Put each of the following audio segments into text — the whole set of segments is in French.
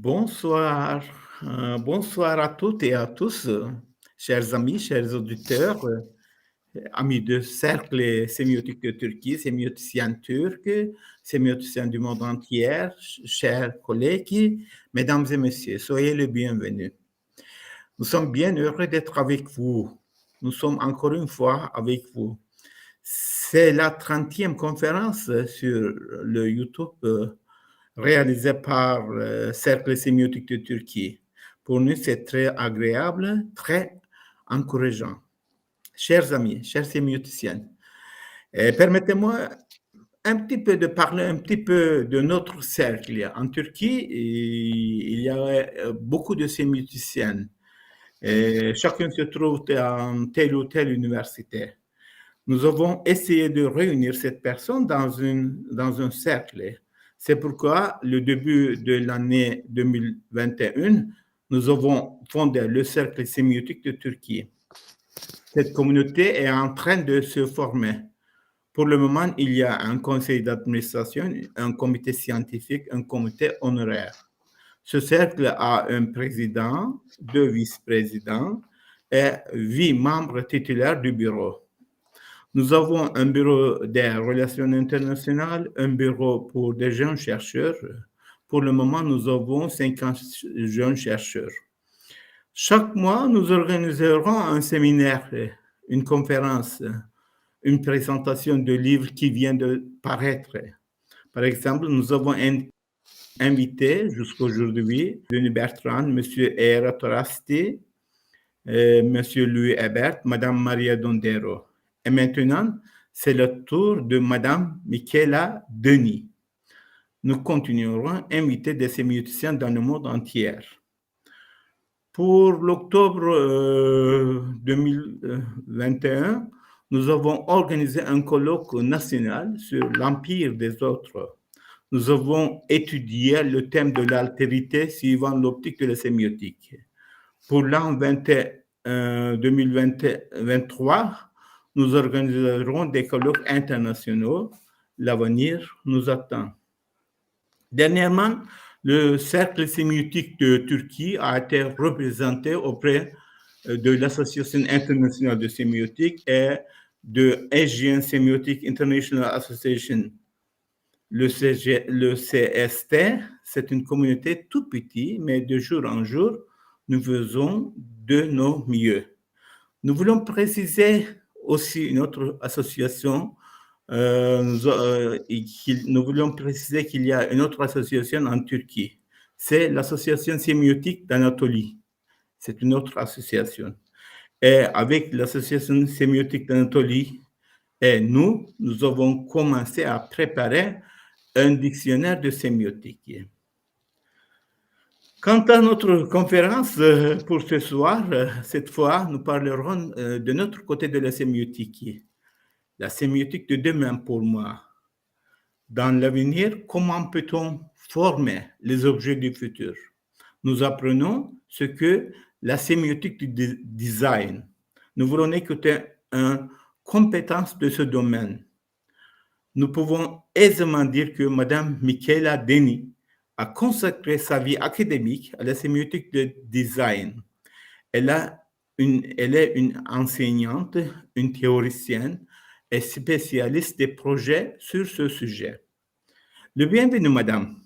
Bonsoir, bonsoir à toutes et à tous, chers amis, chers auditeurs, amis de Cercle Sémiotique de Turquie, sémioticiens turcs, sémioticiens du monde entier, chers collègues, mesdames et messieurs, soyez les bienvenus. Nous sommes bien heureux d'être avec vous. Nous sommes encore une fois avec vous. C'est la 30e conférence sur le YouTube réalisée par le Cercle Sémiotique de Turquie. Pour nous, c'est très agréable, très encourageant. Chers amis, chers sémioticiens, permettez-moi un petit peu de parler un petit peu de notre cercle. En Turquie, il y a beaucoup de sémioticiens. Chacun se trouve dans telle ou telle université. Nous avons essayé de réunir cette personne dans un cercle. C'est pourquoi, le début de l'année 2021, nous avons fondé le Cercle sémiotique de Turquie. Cette communauté est en train de se former. Pour le moment, il y a un conseil d'administration, un comité scientifique, un comité honoraire. Ce cercle a un président, 2 vice-présidents et 8 membres titulaires du bureau. Nous avons un bureau des relations internationales, un bureau pour des jeunes chercheurs. Pour le moment, nous avons 50 jeunes chercheurs. Chaque mois, nous organiserons un séminaire, une conférence, une présentation de livres qui vient de paraître. Par exemple, nous avons invité jusqu'aujourd'hui Denis Bertrand, M. Eera Torasti, M. Louis Hebert, Mme Maria Dondero. Et maintenant, c'est le tour de Mme Michaela Denis. Nous continuerons à inviter des sémioticiens dans le monde entier. Pour l'octobre 2021, nous avons organisé un colloque national sur l'empire des autres. Nous avons étudié le thème de l'altérité suivant l'optique de la sémiotique. Pour l'an 2023, nous organiserons des colloques internationaux. L'avenir nous attend. Dernièrement, le Cercle sémiotique de Turquie a été représenté auprès de l'Association internationale de sémiotique et de Asian Semiotic International Association. Le CST, c'est une communauté tout petite, mais de jour en jour, nous faisons de nos mieux. Nous voulons préciser aussi notre association. Nous voulons préciser qu'il y a une autre association en Turquie. C'est l'association sémiotique d'Anatolie. C'est une autre association. Et avec l'association sémiotique d'Anatolie et nous avons commencé à préparer un dictionnaire de sémiotique. Quant à notre conférence pour ce soir, cette fois, nous parlerons de notre côté de la sémiotique de demain pour moi. Dans l'avenir, comment peut-on former les objets du futur? Nous apprenons ce que la sémiotique du design. Nous voulons écouter une compétence de ce domaine. Nous pouvons aisément dire que Mme Michaela Denis a consacré sa vie académique à la sémiotique de design. Elle est une enseignante, une théoricienne et spécialiste des projets sur ce sujet. Le bienvenue, madame.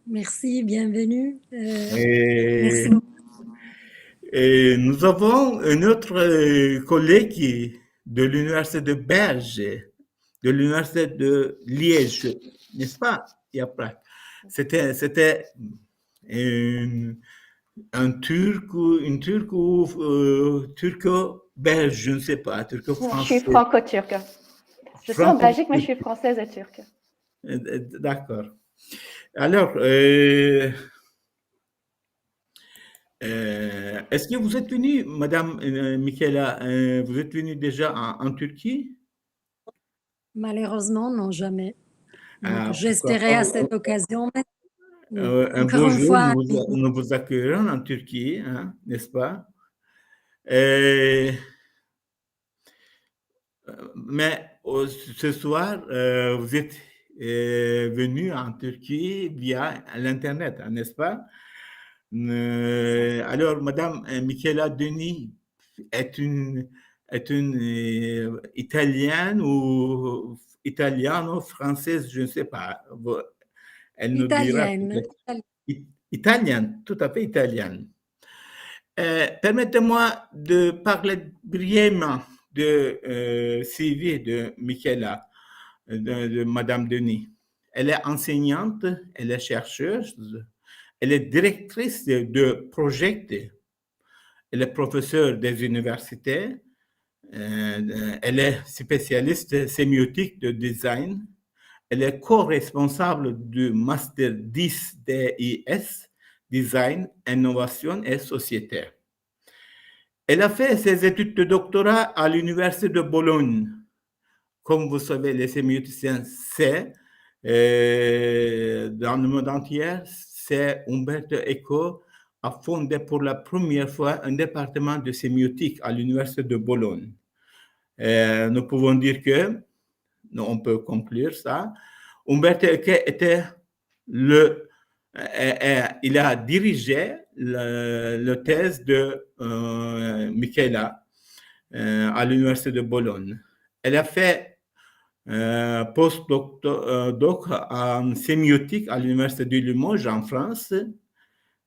Merci, bienvenue. Merci. Et nous avons un autre collègue de l'université de Berge, de l'université de Liège, n'est-ce pas, Yaprak? C'était un turc ou une turque ou turco-belge, je ne sais pas, turco-français. Je suis franco-turque. Je suis en Belgique, mais je suis française et turque. D'accord. Alors, est-ce que vous êtes venue, Madame Michaela, vous êtes venue déjà en Turquie? Malheureusement, non, jamais. J'espérais à cette occasion. Un beau jour, nous vous accueillerons en Turquie, hein, n'est-ce pas? Mais ce soir, vous êtes est venu en Turquie via l'Internet, n'est-ce pas? Alors, Madame Michela Denis est une italienne ou italiano-française, je ne sais pas. Elle nous dira Italienne. peut-être. Italienne, tout à fait italienne. Permettez-moi de parler brièvement de CV de Michela, de Madame Denis. Elle est enseignante, elle est chercheuse, elle est directrice de projets, elle est professeure des universités, elle est spécialiste sémiotique de design, elle est co-responsable du Master 10 DIS, Design, Innovation et Société. Elle a fait ses études de doctorat à l'Université de Bologne. Comme vous savez, les sémioticiens, c'est dans le monde entier, c'est Umberto Eco a fondé pour la première fois un département de sémiotique à l'Université de Bologne. Nous pouvons dire que, on peut conclure ça, Umberto Eco était il a dirigé la thèse de Michela à l'Université de Bologne. Elle a fait post-doc en sémiotique à l'Université de Limoges en France.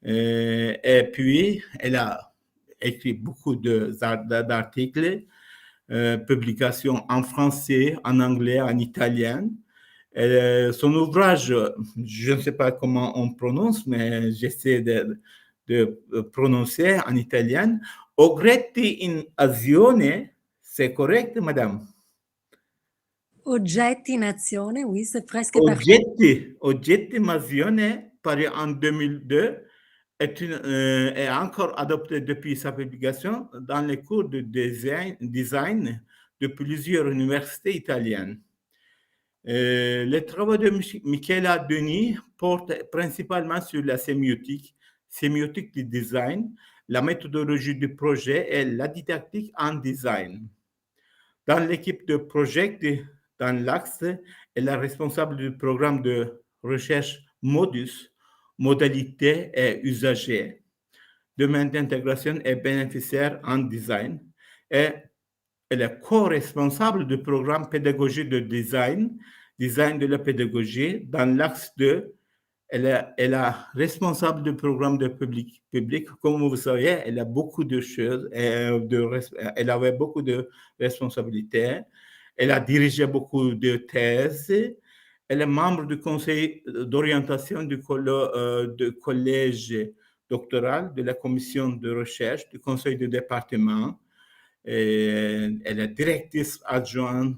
Et puis, elle a écrit beaucoup d'articles, publications en français, en anglais, en italien. Son ouvrage, je ne sais pas comment on prononce, mais j'essaie de prononcer en italien. Oggetti in azione, c'est correct, madame? Oggetti in azione, oui, c'est presque parfait. Oggetti in azione, paru en 2002, est encore adopté depuis sa publication dans les cours de design de plusieurs universités italiennes. Les travaux de Michela Denis portent principalement sur la sémiotique du design, la méthodologie du projet et la didactique en design. Dans l'équipe de projet, dans l'axe, elle est responsable du programme de recherche Modus, modalités et usagers, domaine d'intégration et bénéficiaires en design. Et elle est co-responsable du programme pédagogie de design de la pédagogie, dans l'axe 2. Elle est responsable du programme de public. Comme vous savez, elle a beaucoup de choses, elle avait beaucoup de responsabilités. Elle a dirigé beaucoup de thèses. Elle est membre du conseil d'orientation du collège doctoral, de la commission de recherche, du conseil de département. Elle est directrice adjointe.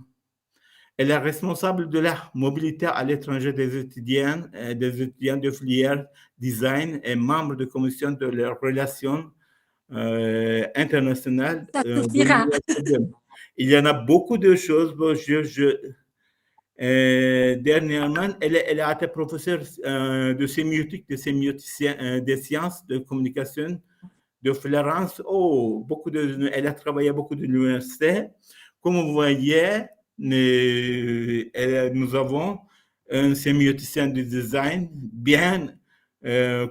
Elle est responsable de la mobilité à l'étranger des étudiants de filière design et membre de la commission de leurs relations internationales. Ça suffira. Il y en a beaucoup de choses. Dernièrement, elle a été professeure de sémiotique, des sciences de communication de Florence. Elle a travaillé à beaucoup d'universités. Comme vous voyez, nous avons un sémioticien de design bien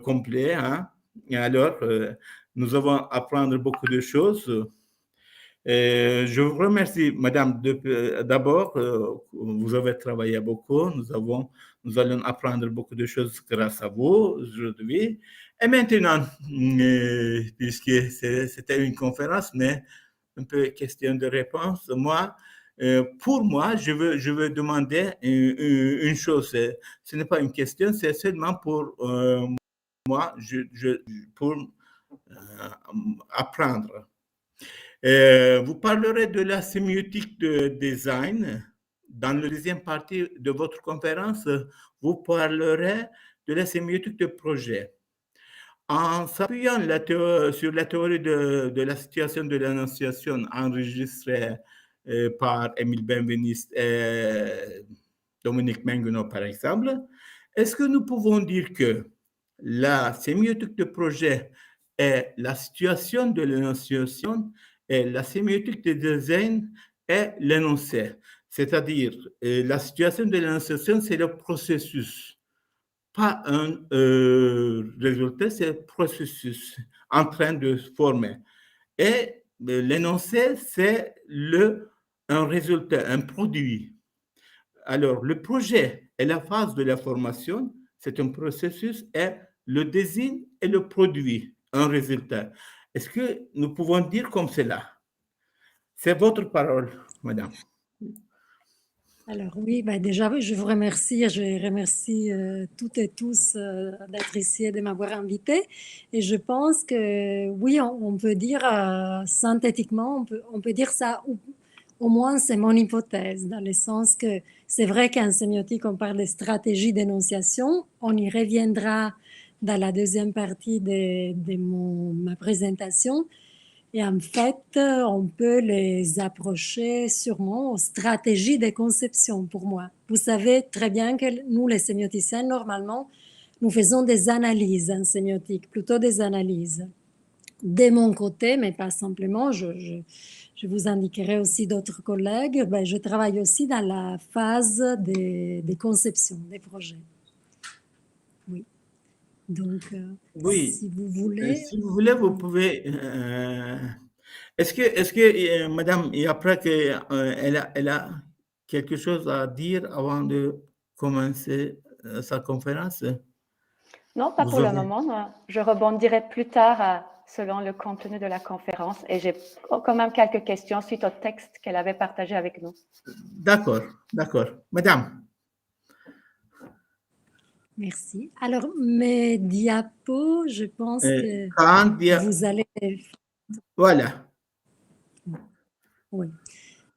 complet. Hein? Et alors, nous allons apprendre beaucoup de choses. Je vous remercie, madame. D'abord, vous avez travaillé beaucoup. Nous allons apprendre beaucoup de choses grâce à vous aujourd'hui. Et maintenant, puisque c'était une conférence, mais un peu question de réponse, pour moi, je veux demander une chose. Ce n'est pas une question, c'est seulement pour moi, pour apprendre. Vous parlerez de la sémiotique de design. Dans la deuxième partie de votre conférence, vous parlerez de la sémiotique de projet. En s'appuyant sur la théorie de la situation de l'annonciation enregistrée par Émile Benveniste et Dominique Menguenot, par exemple, est-ce que nous pouvons dire que la sémiotique de projet est la situation de l'annonciation et la sémiotique de design est l'énoncé? C'est-à-dire, la situation de l'énonciation, c'est le processus, pas un résultat, c'est le processus en train de se former. Et l'énoncé, c'est un résultat, un produit. Alors, le projet et la phase de la formation, c'est un processus et le désigne et le produit, un résultat. Est-ce que nous pouvons dire comme cela? C'est votre parole, madame. Alors oui, bah déjà, je vous remercie. Je remercie toutes et tous d'être ici et de m'avoir invité. Et je pense que oui, on peut dire synthétiquement, on peut dire ça, au moins c'est mon hypothèse, dans le sens que c'est vrai qu'en sémiotique, on parle de stratégie d'énonciation. On y reviendra dans la deuxième partie de ma présentation. Et en fait, on peut les approcher sûrement aux stratégies de conception pour moi. Vous savez très bien que nous, les sémioticiens, normalement, nous faisons des analyses en sémiotique, plutôt des analyses. De mon côté, mais pas simplement, je vous indiquerai aussi d'autres collègues, ben, je travaille aussi dans la phase des conceptions des projets. Oui. Donc, Oui, si vous voulez... si vous voulez, vous pouvez... est-ce que madame, et après elle a quelque chose à dire avant de commencer sa conférence? Non, pas pour le moment. Je rebondirai plus tard selon le contenu de la conférence et j'ai quand même quelques questions suite au texte qu'elle avait partagé avec nous. D'accord, d'accord. Madame. Merci. Alors, mes diapos, je pense que vous allez... Voilà. Oui.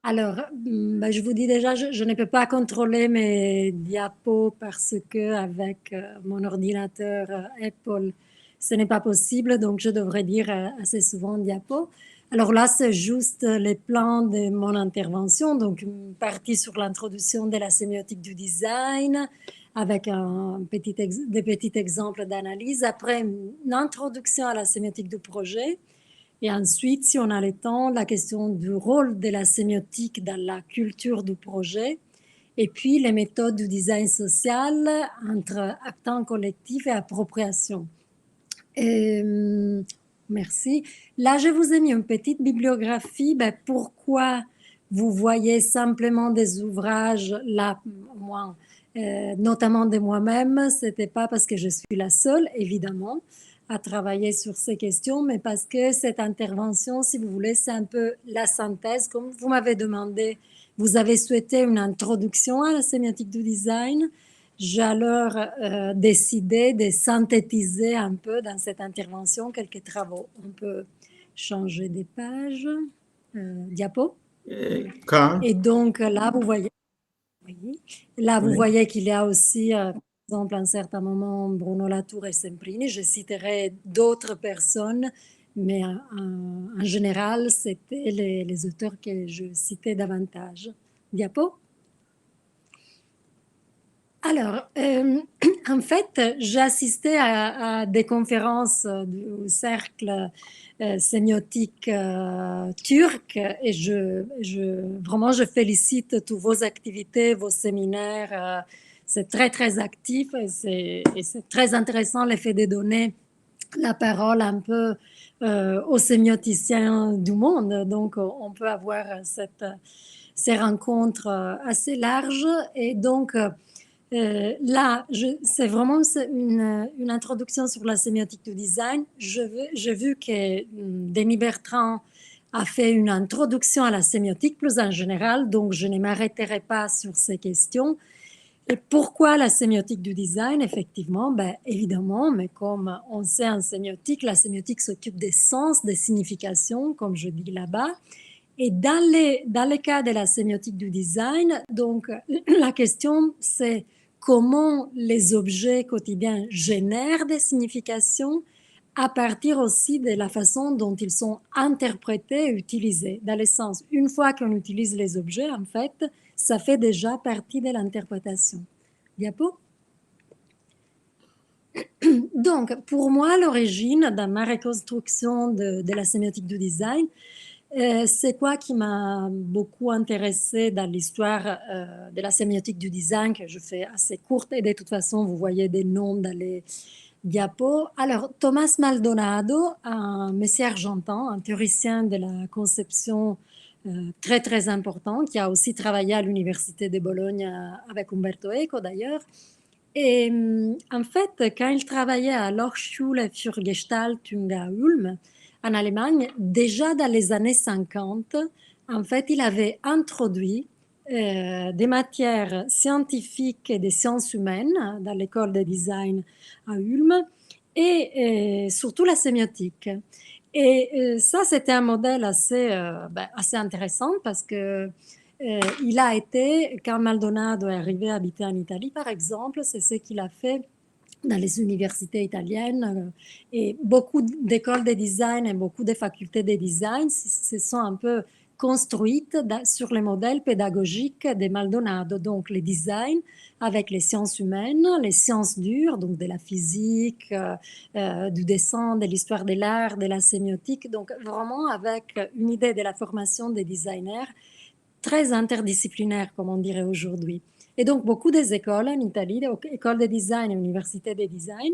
Alors, ben, je vous dis déjà, je ne peux pas contrôler mes diapos parce que avec mon ordinateur Apple, ce n'est pas possible, donc je devrais dire assez souvent diapos. Alors là, c'est juste les plans de mon intervention, donc une partie sur l'introduction de la sémiotique du design, avec des petits exemples d'analyse. Après, une introduction à la sémiotique du projet. Et ensuite, si on a le temps, la question du rôle de la sémiotique dans la culture du projet. Et puis, les méthodes du design social entre actant collectif et appropriation. Et, merci. Là, je vous ai mis une petite bibliographie. Ben, pourquoi vous voyez simplement des ouvrages, là, au moins, notamment de moi-même, ce n'était pas parce que je suis la seule, évidemment, à travailler sur ces questions, mais parce que cette intervention, si vous voulez, c'est un peu la synthèse. Comme vous m'avez demandé, vous avez souhaité une introduction à la sémiotique du design. J'ai alors décidé de synthétiser un peu dans cette intervention quelques travaux. On peut changer des pages, diapo. Et donc là, vous voyez, oui, là, vous voyez qu'il y a aussi, par exemple, à un certain moment, Bruno Latour et Semprini. Je citerai d'autres personnes, mais en général, c'était les auteurs que je citais davantage. Diapo. Alors, en fait, j'ai assisté à des conférences du cercle sémiotique turc et vraiment, je félicite toutes vos activités, vos séminaires. C'est très, très actif et c'est très intéressant l'effet de donner la parole un peu aux sémioticiens du monde. Donc, on peut avoir ces rencontres assez larges et donc... là, c'est vraiment une introduction sur la sémiotique du design. J'ai vu que Denis Bertrand a fait une introduction à la sémiotique plus en général, donc je ne m'arrêterai pas sur ces questions. Et pourquoi la sémiotique du design? Effectivement, ben, évidemment, mais comme on sait en sémiotique, la sémiotique s'occupe des sens, des significations, comme je dis là-bas. Et dans les cas de la sémiotique du design, donc la question c'est comment les objets quotidiens génèrent des significations à partir aussi de la façon dont ils sont interprétés et utilisés. Dans le sens, une fois qu'on utilise les objets, en fait, ça fait déjà partie de l'interprétation. Diapo. Donc, pour moi, l'origine, dans ma reconstruction de la sémiotique du design, C'est quoi qui m'a beaucoup intéressée dans l'histoire de la sémiotique du design, que je fais assez courte, et de toute façon, vous voyez des noms dans les diapos. Alors, Thomas Maldonado, un messier argentin, un théoricien de la conception très, très important, qui a aussi travaillé à l'Université de Bologne avec Umberto Eco d'ailleurs. Et en fait, quand il travaillait à l'Hochschule für Gestaltung à Ulm, en Allemagne, déjà dans les années 50, en fait, il avait introduit des matières scientifiques et des sciences humaines dans l'école de design à Ulm et surtout la sémiotique. Et ça, c'était un modèle assez intéressant parce que il a été, quand Maldonado est arrivé à habiter en Italie, par exemple, c'est ce qu'il a fait dans les universités italiennes et beaucoup d'écoles de design et beaucoup de facultés de design se sont un peu construites sur les modèles pédagogiques de Maldonado, donc les designs avec les sciences humaines, les sciences dures, donc de la physique, du dessin, de l'histoire de l'art, de la sémiotique, donc vraiment avec une idée de la formation des designers très interdisciplinaire, comme on dirait aujourd'hui. Et donc, beaucoup des écoles en Italie, écoles de design et universités de design,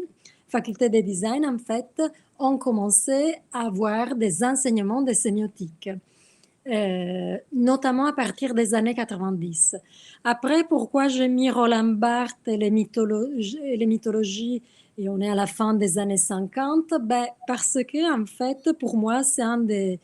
facultés de design, en fait, ont commencé à avoir des enseignements de sémiotique, notamment à partir des années 90. Après, pourquoi j'ai mis Roland Barthes et les mythologies et on est à la fin des années 50? Parce que, en fait, pour moi, c'est un des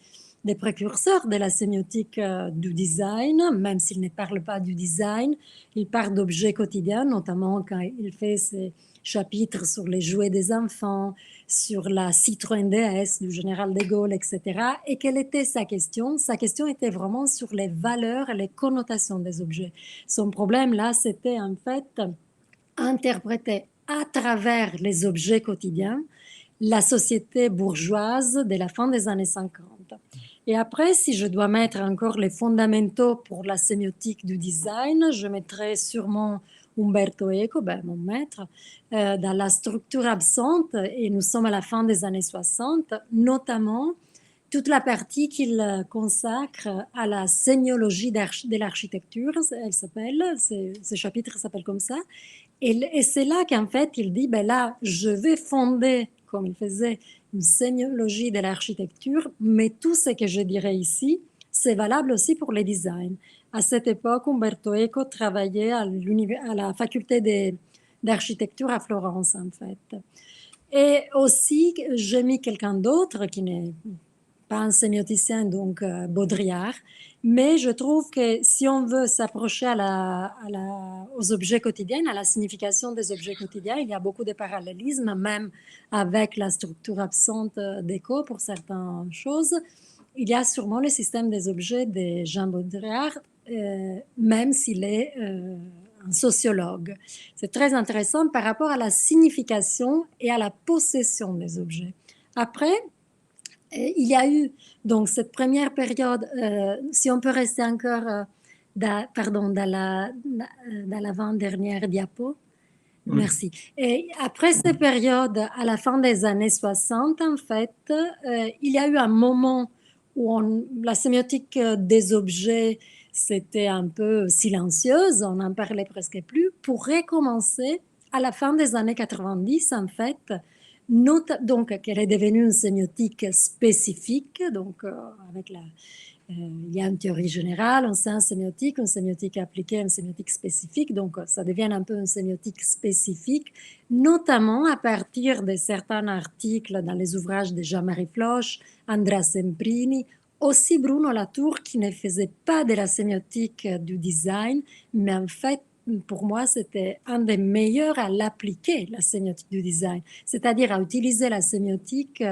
précurseurs de la sémiotique du design, même s'il ne parle pas du design, il parle d'objets quotidiens, notamment quand il fait ses chapitres sur les jouets des enfants, sur la Citroën DS du général de Gaulle, etc. Et quelle était sa question? Sa question était vraiment sur les valeurs et les connotations des objets. Son problème là, c'était en fait interpréter à travers les objets quotidiens la société bourgeoise de la fin des années 50. Et après, si je dois mettre encore les fondamentaux pour la sémiotique du design, je mettrai sûrement Umberto Eco, mon maître, dans la structure absente, et nous sommes à la fin des années 60, notamment toute la partie qu'il consacre à la sémiologie de l'architecture, elle s'appelle, ce chapitre s'appelle comme ça, et c'est là qu'en fait il dit, là, je vais fonder, comme il faisait, une sémiologie de l'architecture, mais tout ce que je dirais ici, c'est valable aussi pour les designs. À cette époque, Umberto Eco travaillait à la faculté d'architecture à Florence, en fait. Et aussi, j'ai mis quelqu'un d'autre qui n'est pas un sémioticien, donc Baudrillard, mais je trouve que si on veut s'approcher aux objets quotidiens, à la signification des objets quotidiens, il y a beaucoup de parallélismes, même avec la structure absente d'Eco pour certaines choses. Il y a sûrement le système des objets de Jean Baudrillard, même s'il est un sociologue. C'est très intéressant par rapport à la signification et à la possession des objets. Après, il y a eu donc cette première période, si on peut rester encore dans l'avant-dernière diapo. Merci. Et après cette période, à la fin des années 60, en fait, il y a eu un moment où la sémiotique des objets, c'était un peu silencieuse, on n'en parlait presque plus, pour recommencer à la fin des années 90, en fait, donc qu'elle est devenue une sémiotique spécifique, donc il y a une théorie générale, une sémiotique appliquée, une sémiotique spécifique, donc ça devient un peu une sémiotique spécifique, notamment à partir de certains articles dans les ouvrages de Jean-Marie Floch, Andrea Semprini, aussi Bruno Latour, qui ne faisait pas de la sémiotique du design, mais en fait, pour moi, c'était un des meilleurs à l'appliquer, la sémiotique du design, c'est-à-dire à utiliser la sémiotique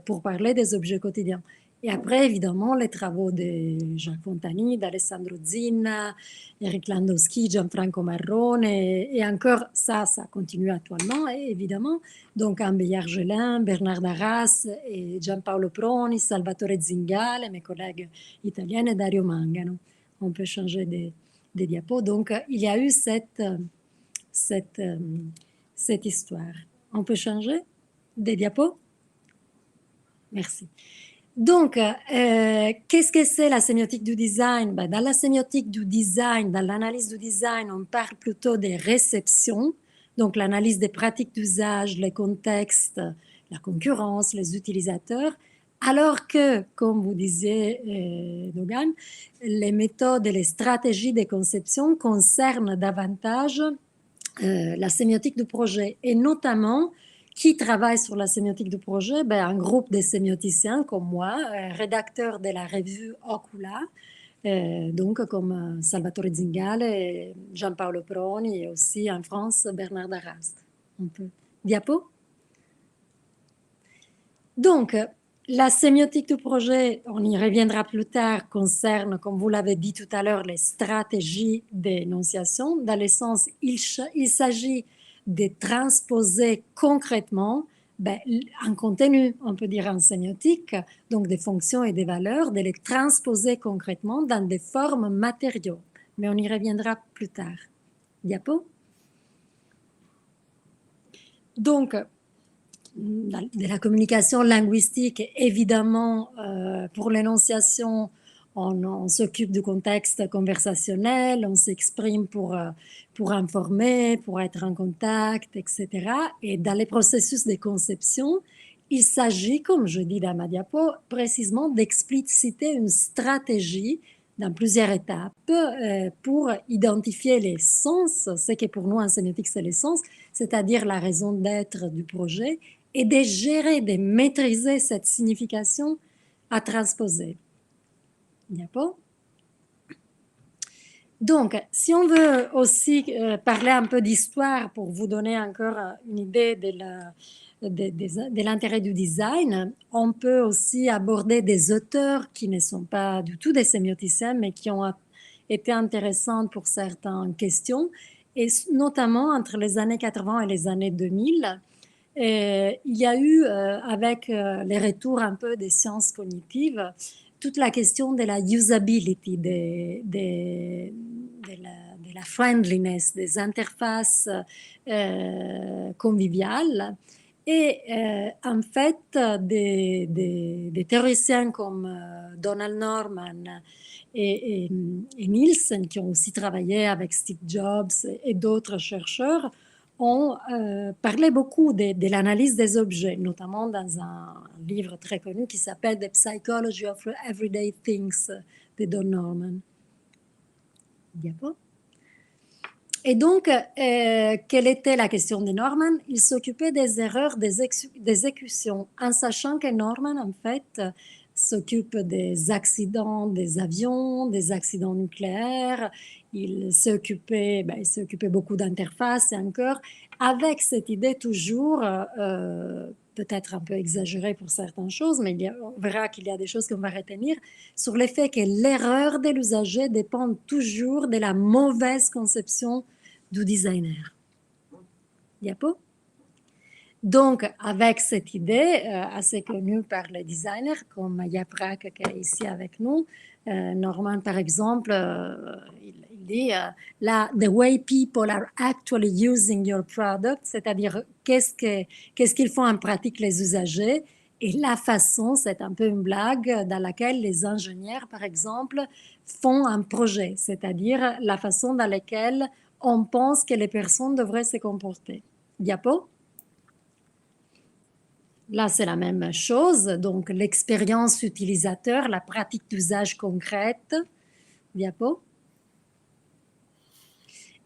pour parler des objets quotidiens. Et après, évidemment, les travaux de Jacques Fontani, d'Alessandro Zinna, Eric Landowski, Gianfranco Marrone, et encore ça continue actuellement, évidemment. Donc, Ambe Argelin, Bernard Arras, et Gianpaolo Proni, Salvatore Zingale, mes collègues italiens, et Dario Mangano. On peut changer des diapos. Donc, il y a eu cette histoire. On peut changer des diapos? Merci. Donc, qu'est-ce que c'est la sémiotique du design? Dans la sémiotique du design, dans l'analyse du design, on parle plutôt des réceptions, donc l'analyse des pratiques d'usage, les contextes, la concurrence, les utilisateurs, alors que, comme vous disiez, Dogan, les méthodes et les stratégies de conception concernent davantage la sémiotique du projet, et notamment qui travaille sur la sémiotique du projet? Un groupe de sémioticiens comme moi, rédacteur de la revue Ocula, donc comme Salvatore Zingale et Giampaolo Proni, et aussi en France Bernard Darrast. On peut. Diapo? Donc, la sémiotique du projet, on y reviendra plus tard, concerne, comme vous l'avez dit tout à l'heure, les stratégies d'énonciation, dans le sens il s'agit de transposer concrètement un contenu, on peut dire en sémiotique, donc des fonctions et des valeurs, de les transposer concrètement dans des formes matériaux. Mais on y reviendra plus tard. Diapo? Donc, de la communication linguistique, évidemment, pour l'énonciation, on s'occupe du contexte conversationnel, on s'exprime pour informer, pour être en contact, etc. Et dans les processus de conception, il s'agit, comme je dis dans ma diapo, précisément d'expliciter une stratégie dans plusieurs étapes pour identifier les sens, ce qui pour nous en sémiotique c'est les sens, c'est-à-dire la raison d'être du projet, et de gérer, de maîtriser cette signification à transposer. Diapo. Donc, si on veut aussi parler un peu d'histoire pour vous donner encore une idée de l'intérêt du design, on peut aussi aborder des auteurs qui ne sont pas du tout des sémioticiens, mais qui ont été intéressants pour certaines questions, et notamment entre les années 80 et les années 2000. Il y a eu, avec les retours un peu des sciences cognitives, toute la question de la usability, de la friendliness, des interfaces conviviales. Et en fait, des théoriciens comme Donald Norman et Nielsen, qui ont aussi travaillé avec Steve Jobs et d'autres chercheurs, ont parlé beaucoup de l'analyse des objets, notamment dans un livre très connu qui s'appelle The Psychology of Everyday Things de Don Norman. Diapo. Et donc, quelle était la question de Norman? Il s'occupait des erreurs d'exécution, en sachant que Norman, en fait, s'occupe des accidents des avions, des accidents nucléaires. Il s'occupait beaucoup d'interfaces et encore, avec cette idée toujours, peut-être un peu exagérée pour certaines choses, mais on verra qu'il y a des choses qu'on va retenir, sur le fait que l'erreur de l'usager dépend toujours de la mauvaise conception du designer. Diapo. Donc, avec cette idée assez connue par les designers, comme Yaprak qui est ici avec nous, Norman par exemple, il dit the way people are actually using your product, c'est-à-dire qu'est-ce qu'ils font en pratique les usagers, et la façon, c'est un peu une blague dans laquelle les ingénieurs par exemple font un projet, c'est-à-dire la façon dans laquelle on pense que les personnes devraient se comporter. Diapo. Là, c'est la même chose. Donc, l'expérience utilisateur, la pratique d'usage concrète. Diapo.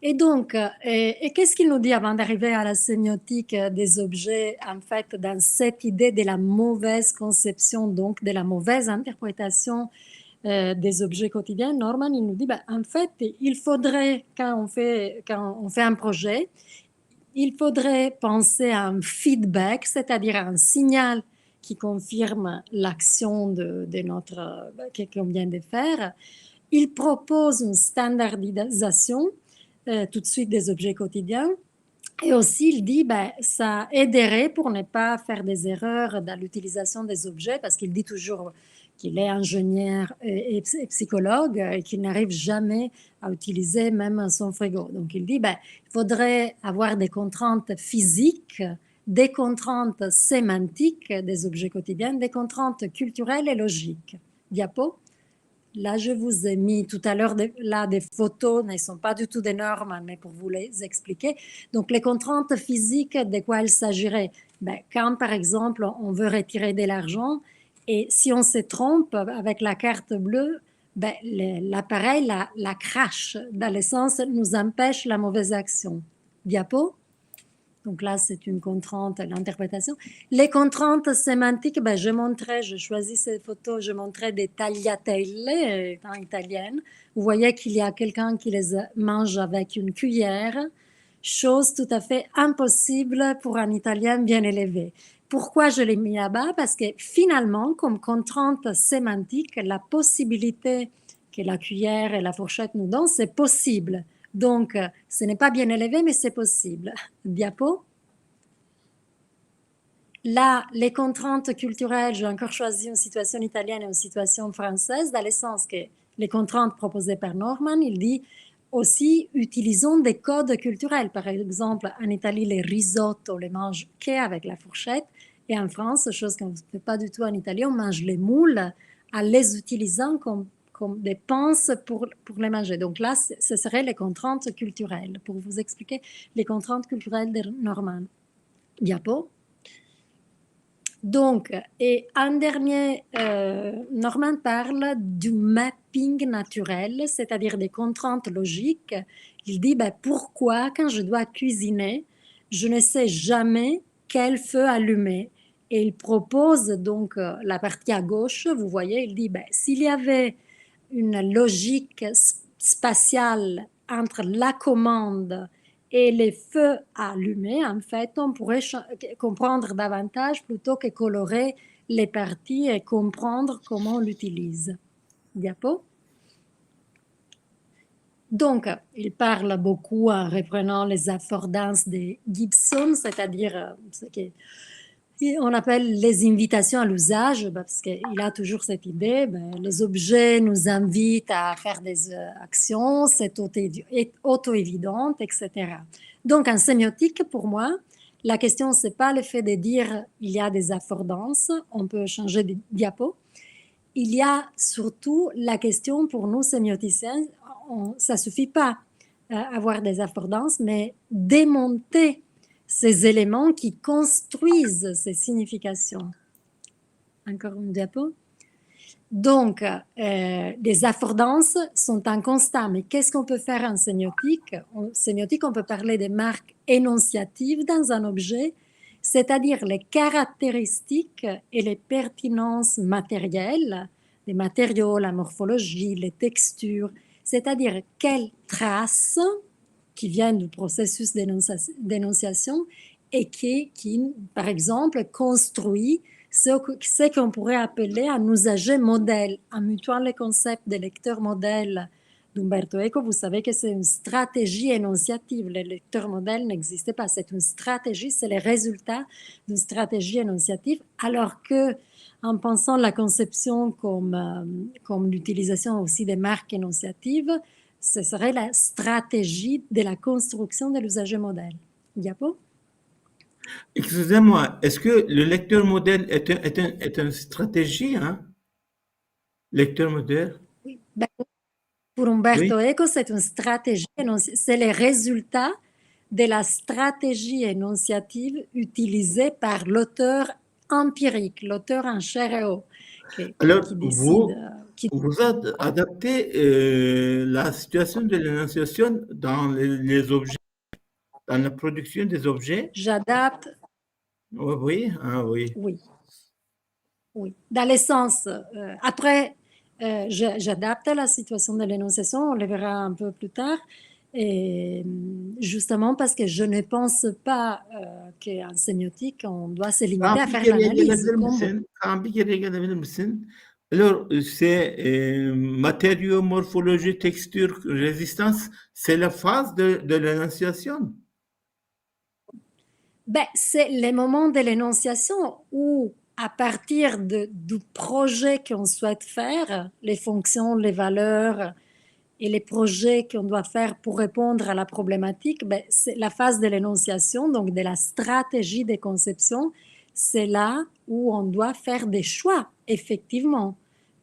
Et donc, qu'est-ce qu'il nous dit avant d'arriver à la sémiotique des objets, en fait, dans cette idée de la mauvaise conception, donc de la mauvaise interprétation des objets quotidiens? Norman, il nous dit, en fait, il faudrait, quand on fait un projet, il faudrait penser à un feedback, c'est-à-dire un signal qui confirme l'action de notre qu'on vient de faire. Il propose une standardisation tout de suite des objets quotidiens. Et aussi, il dit ça aiderait pour ne pas faire des erreurs dans l'utilisation des objets, parce qu'il dit toujours qu'il est ingénieur et psychologue et qu'il n'arrive jamais à utiliser même son frigo. Donc, il dit il faudrait avoir des contraintes physiques des contraintes sémantiques des objets quotidiens, des contraintes culturelles et logiques. Diapo. Là, je vous ai mis tout à l'heure des photos, ne sont pas du tout des normes, mais pour vous les expliquer. Donc, les contraintes physiques, de quoi il s'agirait? Quand, par exemple, on veut retirer de l'argent et si on se trompe avec la carte bleue, l'appareil la crache, dans le sens nous empêche la mauvaise action. Diapo. Donc là, c'est une contrainte, l'interprétation. Les contraintes sémantiques, je choisis ces photos, je montrais des tagliatelle en italienne. Vous voyez qu'il y a quelqu'un qui les mange avec une cuillère, chose tout à fait impossible pour un Italien bien élevé. Pourquoi je l'ai mis là-bas? Parce que finalement, comme contrainte sémantique, la possibilité que la cuillère et la fourchette nous donnent, c'est possible. Donc, ce n'est pas bien élevé, mais c'est possible. Diapo. Là, les contraintes culturelles, j'ai encore choisi une situation italienne et une situation française, dans le sens que les contraintes proposées par Norman, il dit aussi utilisons des codes culturels. Par exemple, en Italie, les risotto, on les mange qu'avec la fourchette. Et en France, chose qu'on ne fait pas du tout en Italie, on mange les moules en les utilisant comme des pinces pour les manger. Donc là, ce seraient les contraintes culturelles, pour vous expliquer les contraintes culturelles de Norman. Diapo. Donc, et un dernier, Norman parle du mapping naturel, c'est-à-dire des contraintes logiques. Il dit, pourquoi quand je dois cuisiner, je ne sais jamais quel feu allumer. Et il propose donc la partie à gauche, vous voyez, il dit, s'il y avait une logique spatiale entre la commande et les feux allumés, en fait, on pourrait comprendre davantage plutôt que colorer les parties et comprendre comment on l'utilise. Diapo. Donc, il parle beaucoup en reprenant les affordances de Gibson, c'est-à-dire ce qu'on appelle les invitations à l'usage, parce qu'il a toujours cette idée, les objets nous invitent à faire des actions, c'est auto-évident, etc. Donc, en sémiotique, pour moi, la question, ce n'est pas le fait de dire il y a des affordances, on peut changer de diapo. Il y a surtout la question pour nous sémioticiens, ça ne suffit pas avoir des affordances, mais démonter ces éléments qui construisent ces significations. Encore une diapo. Donc, les affordances sont un constat, mais qu'est-ce qu'on peut faire en sémiotique? En sémiotique, on peut parler des marques énonciatives dans un objet, c'est-à-dire les caractéristiques et les pertinences matérielles, les matériaux, la morphologie, les textures, c'est-à-dire quelles traces qui viennent du processus d'énonciation et qui, par exemple, construit ce qu'on pourrait appeler un usager modèle. En mutuant le concept de lecteur modèle d'Umberto Eco, vous savez que c'est une stratégie énonciative. Le lecteur modèle n'existait pas. C'est une stratégie, c'est le résultat d'une stratégie énonciative, alors que en pensant la conception comme l'utilisation aussi des marques énonciatives, ce serait la stratégie de la construction de l'usager modèle. Diapo. Excusez-moi, est-ce que le lecteur modèle est une stratégie, hein? Lecteur modèle? Oui. Pour Umberto Eco, c'est une stratégie, c'est le résultat de la stratégie énonciative utilisée par l'auteur empirique, l'auteur en chair et eau. Alors, vous adaptez la situation de l'énonciation dans les objets, dans la production des objets? J'adapte. Oui, oui. Oui. Dans le sens, après, j'adapte la situation de l'énonciation, on le verra un peu plus tard, et justement parce que je ne pense pas qu'en sémiotique, on doit se limiter à faire l'analyse. Alors, c'est matériaux, morphologie, texture, résistance, c'est la phase de l'énonciation? C'est les moments de l'énonciation où, à partir du projet qu'on souhaite faire, les fonctions, les valeurs, et les projets qu'on doit faire pour répondre à la problématique, ben, c'est la phase de l'énonciation, donc de la stratégie de conception. C'est là où on doit faire des choix, effectivement,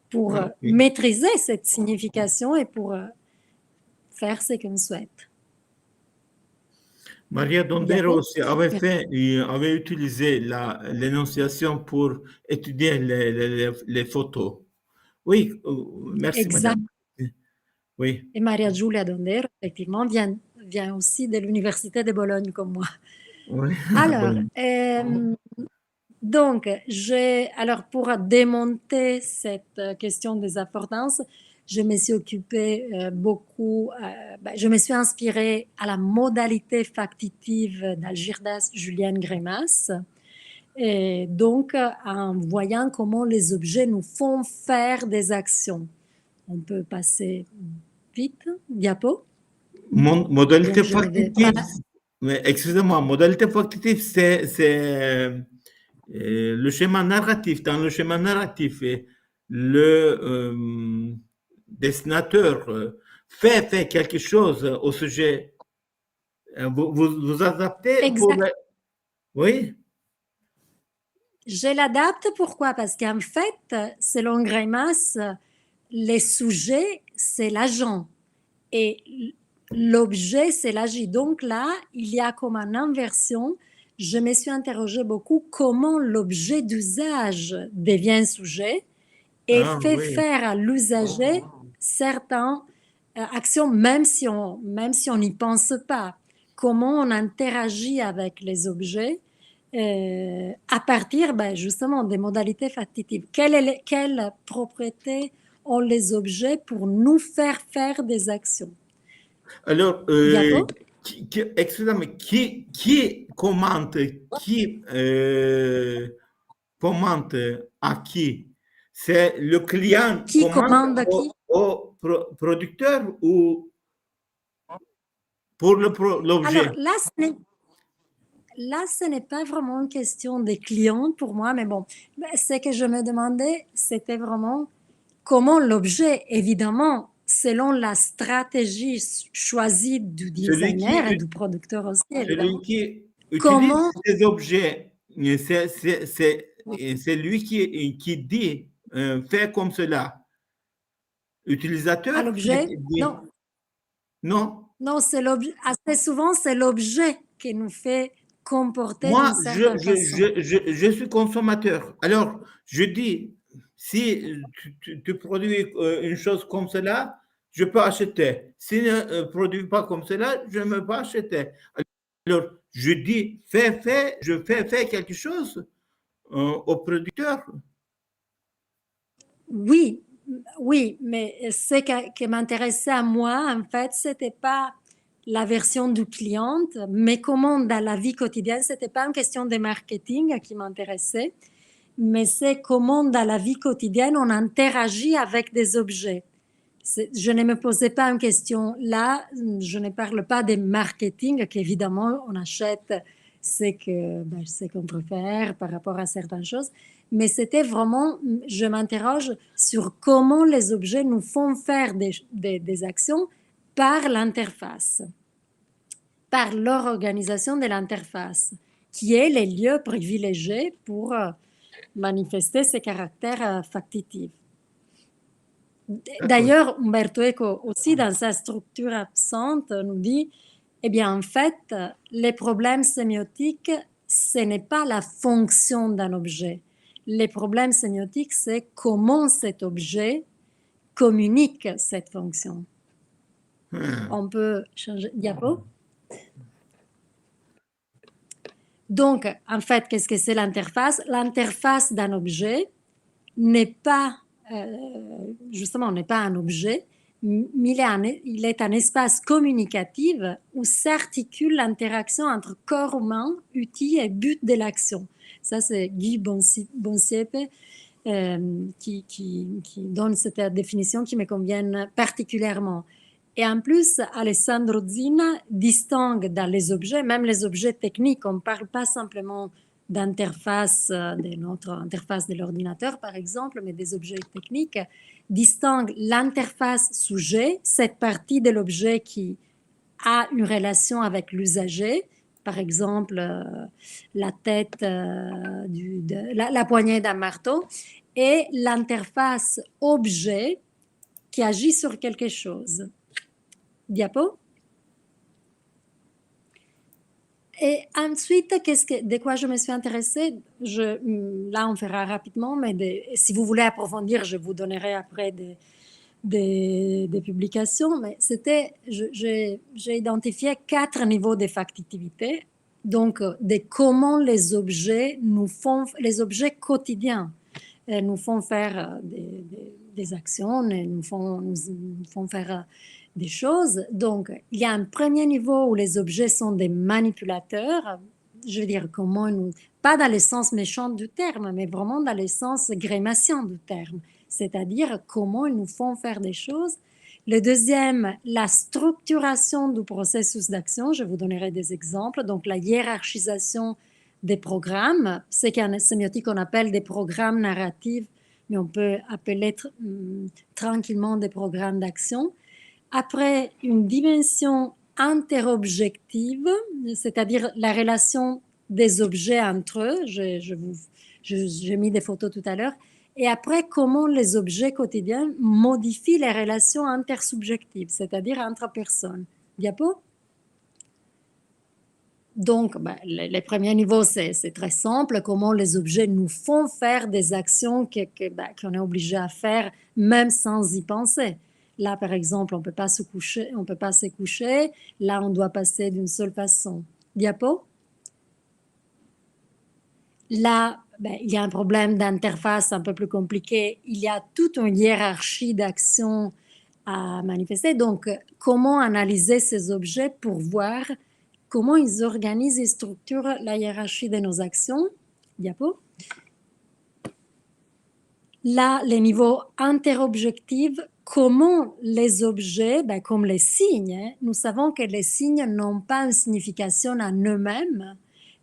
pour maîtriser cette signification et pour faire ce qu'on souhaite. Maria Dondero aussi avait utilisé l'énonciation pour étudier les photos. Oui, merci Exact. madame. Oui. Et Maria Giulia Dondero, effectivement, vient aussi de l'Université de Bologne comme moi. Oui. Alors, donc, alors pour démonter cette question des affordances, je me suis occupée beaucoup, je me suis inspirée à la modalité factitive d'Algirdas Julian Greimas, et donc en voyant comment les objets nous font faire des actions. On peut passer vite, diapo. Modalité factitive, excusez-moi, modalité factitive, c'est le schéma narratif. Dans le schéma narratif, le dessinateur fait quelque chose au sujet. Vous adaptez pour Oui. Je l'adapte, pourquoi? Parce qu'en fait, selon Greimas, les sujets, c'est l'agent et l'objet, c'est l'agit. Donc là, il y a comme une inversion. Je me suis interrogée beaucoup comment l'objet d'usage devient sujet et fait faire à l'usager certaines actions, même si on n'y pense pas. Comment on interagit avec les objets à partir justement des modalités factitives. Quelles propriétés ont les objets pour nous faire des actions? Alors, excusez-moi, qui commente à qui? C'est le client qui commande à qui? Au producteur ou pour l'objet? Alors là, ce n'est pas vraiment une question des clients pour moi, mais bon, ce que je me demandais, c'était vraiment comment l'objet, évidemment, selon la stratégie choisie du designer et du producteur aussi, évidemment. Celui qui utilise ces objets, c'est lui qui dit fais comme cela. Utilisateur? L'objet? Non. Non? Non, c'est l'objet. Assez souvent, c'est l'objet qui nous fait comporter Moi, d'une certaine façon. je suis consommateur. Alors, je dis, si tu produis une chose comme cela, je peux acheter. Si tu ne produis pas comme cela, je ne peux pas acheter. Alors, je dis, je fais quelque chose au producteur. Oui, mais ce qui m'intéressait à moi, en fait, c'était pas la version du client, mais comment dans la vie quotidienne, c'était pas une question de marketing qui m'intéressait, mais c'est comment dans la vie quotidienne on interagit avec des objets. Je ne me posais pas une question là, je ne parle pas de marketing, qu'évidemment on achète ce qu'on préfère par rapport à certaines choses, mais c'était vraiment, je m'interroge sur comment les objets nous font faire des actions par l'interface, par leur organisation de l'interface, qui est les lieux privilégiés pour manifester ces caractères factitifs. D'ailleurs, Umberto Eco aussi, dans sa structure absente, nous dit, eh bien, en fait, les problèmes sémiotiques, ce n'est pas la fonction d'un objet. Les problèmes sémiotiques, c'est comment cet objet communique cette fonction. On peut changer diapo. Donc, en fait, qu'est-ce que c'est l'interface? L'interface d'un objet n'est pas justement, n'est pas un objet, mais il est un espace communicatif où s'articule l'interaction entre corps humain, outils et but de l'action. Ça, c'est Guy Bonsiepe qui donne cette définition qui me convient particulièrement. Et en plus, Alessandro Zina distingue dans les objets, même les objets techniques, on ne parle pas simplement d'interface de notre interface de l'ordinateur, par exemple, mais des objets techniques, distingue l'interface sujet, cette partie de l'objet qui a une relation avec l'usager, par exemple la tête, la poignée d'un marteau, et l'interface objet qui agit sur quelque chose. Diapo. Et ensuite, de quoi je me suis intéressée, là on fera rapidement, mais si vous voulez approfondir, je vous donnerai après des publications, mais j'ai identifié 4 niveaux d'effectivité, donc de comment les objets les objets quotidiens nous font faire des actions, nous font faire des choses. Donc, il y a un premier niveau où les objets sont des manipulateurs, je veux dire, pas dans le sens méchant du terme, mais vraiment dans le sens grémation du terme, c'est-à-dire comment ils nous font faire des choses. Le deuxième, la structuration du processus d'action, je vous donnerai des exemples, donc la hiérarchisation des programmes, ce qu'en sémiotique on appelle des programmes narratifs, mais on peut appeler tranquillement des programmes d'action. Après, une dimension interobjective, c'est-à-dire la relation des objets entre eux, j'ai mis des photos tout à l'heure, et après, comment les objets quotidiens modifient les relations intersubjectives, c'est-à-dire entre personnes. Diapo? Donc, les premiers niveaux, c'est très simple, comment les objets nous font faire des actions qu'on est obligé à faire, même sans y penser. Là, par exemple, on ne peut pas se coucher. Là, on doit passer d'une seule façon. Diapo? Là, il y a un problème d'interface un peu plus compliqué. Il y a toute une hiérarchie d'actions à manifester. Donc, comment analyser ces objets pour voir comment ils organisent et structurent la hiérarchie de nos actions. Diapo. Là, les niveaux interobjectifs, comment les objets, comme les signes, nous savons que les signes n'ont pas une signification en eux-mêmes,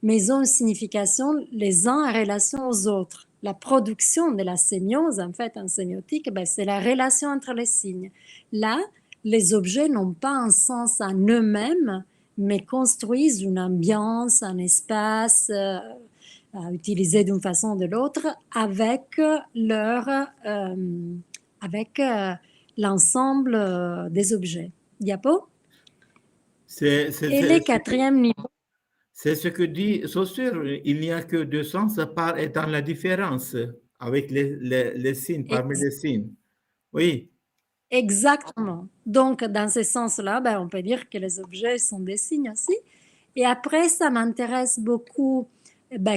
mais ils ont une signification les uns en relation aux autres. La production de la sémiose, en fait, en sémiotique, c'est la relation entre les signes. Là, les objets n'ont pas un sens en eux-mêmes, mais construisent une ambiance, un espace à utiliser d'une façon ou de l'autre avec l'ensemble des objets. Diapo. Et le quatrième niveau. C'est ce que dit Saussure, il n'y a que deux sens à part et dans la différence avec les signes, parmi les signes. Oui. Exactement. Donc, dans ce sens-là, on peut dire que les objets sont des signes aussi. Et après, ça m'intéresse beaucoup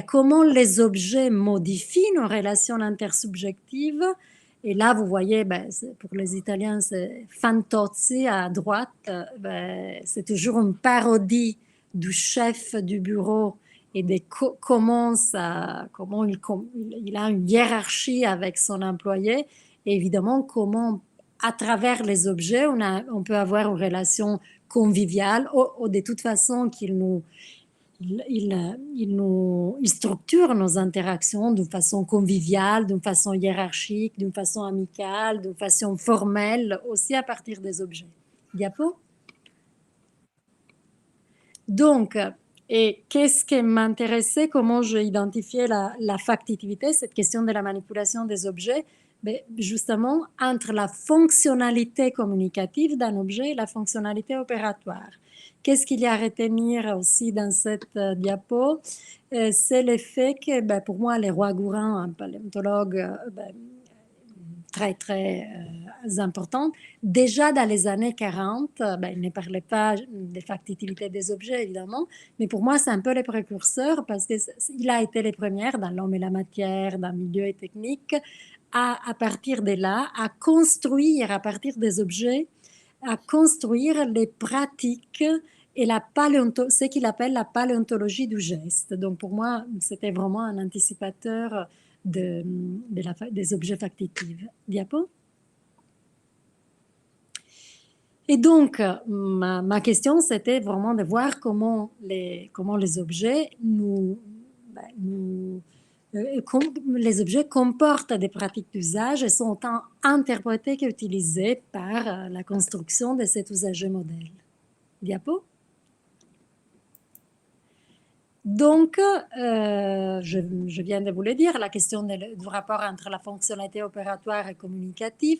comment les objets modifient nos relations intersubjectives. Et là, vous voyez, pour les Italiens, c'est Fantozzi à droite. C'est toujours une parodie du chef du bureau et de comment il a une hiérarchie avec son employé. Et évidemment, comment à travers les objets, on peut avoir une relation conviviale ou de toute façon il structure nos interactions d'une façon conviviale, d'une façon hiérarchique, d'une façon amicale, d'une façon formelle, aussi à partir des objets. Diapo. Donc, et qu'est-ce qui m'intéressait, comment j'ai identifié la factitivité, cette question de la manipulation des objets, justement entre la fonctionnalité communicative d'un objet et la fonctionnalité opératoire. Qu'est-ce qu'il y a à retenir aussi dans cette diapo? C'est le fait que, pour moi, le roi Gourin, un paléontologue très, très important, déjà dans les années 40, il ne parlait pas de factitivité des objets, évidemment, mais pour moi, c'est un peu le précurseur parce qu'il a été le premier dans L'homme et la matière, dans Milieu et technique, à partir de là, à construire, à partir des objets, à construire les pratiques et ce qu'il appelle la paléontologie du geste. Donc pour moi, c'était vraiment un anticipateur des objets factitifs. Diapo. Et donc, ma question, c'était vraiment de voir comment les objets nous les objets comportent des pratiques d'usage et sont autant interprétés qu'utilisés par la construction de cet usager modèle. Diapo. Donc, je viens de vous le dire, la question du rapport entre la fonctionnalité opératoire et communicative.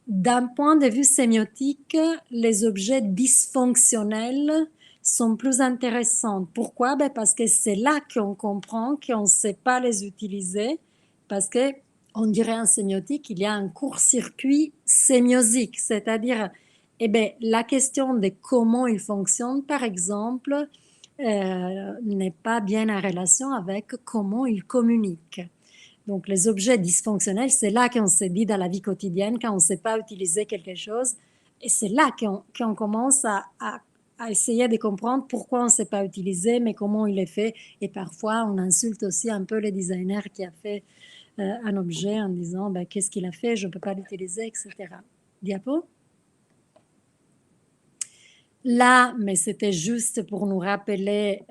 D'un point de vue sémiotique, les objets dysfonctionnels sont plus intéressants. Pourquoi? Parce que c'est là qu'on comprend qu'on ne sait pas les utiliser, parce qu'on dirait en sémiotique qu'il y a un court-circuit sémiosique, c'est-à-dire la question de comment ils fonctionnent, par exemple, n'est pas bien en relation avec comment ils communiquent. Donc, les objets dysfonctionnels, c'est là qu'on se dit dans la vie quotidienne, quand on ne sait pas utiliser quelque chose, et c'est là qu'on commence à essayer de comprendre pourquoi on ne sait pas utiliser, mais comment il est fait. Et parfois, on insulte aussi un peu le designer qui a fait un objet en disant qu'est-ce qu'il a fait, je ne peux pas l'utiliser, etc. Diapo. Là, mais c'était juste pour nous rappeler,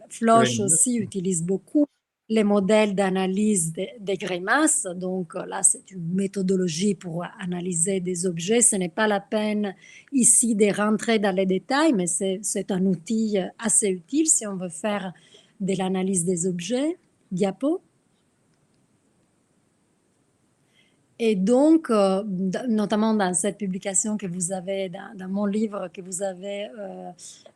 Floch aussi utilise beaucoup les modèles d'analyse des grimaces. Donc là, c'est une méthodologie pour analyser des objets. Ce n'est pas la peine ici de rentrer dans les détails, mais c'est un outil assez utile si on veut faire de l'analyse des objets. Diapo. Et donc, notamment dans cette publication que vous avez, dans mon livre que vous avez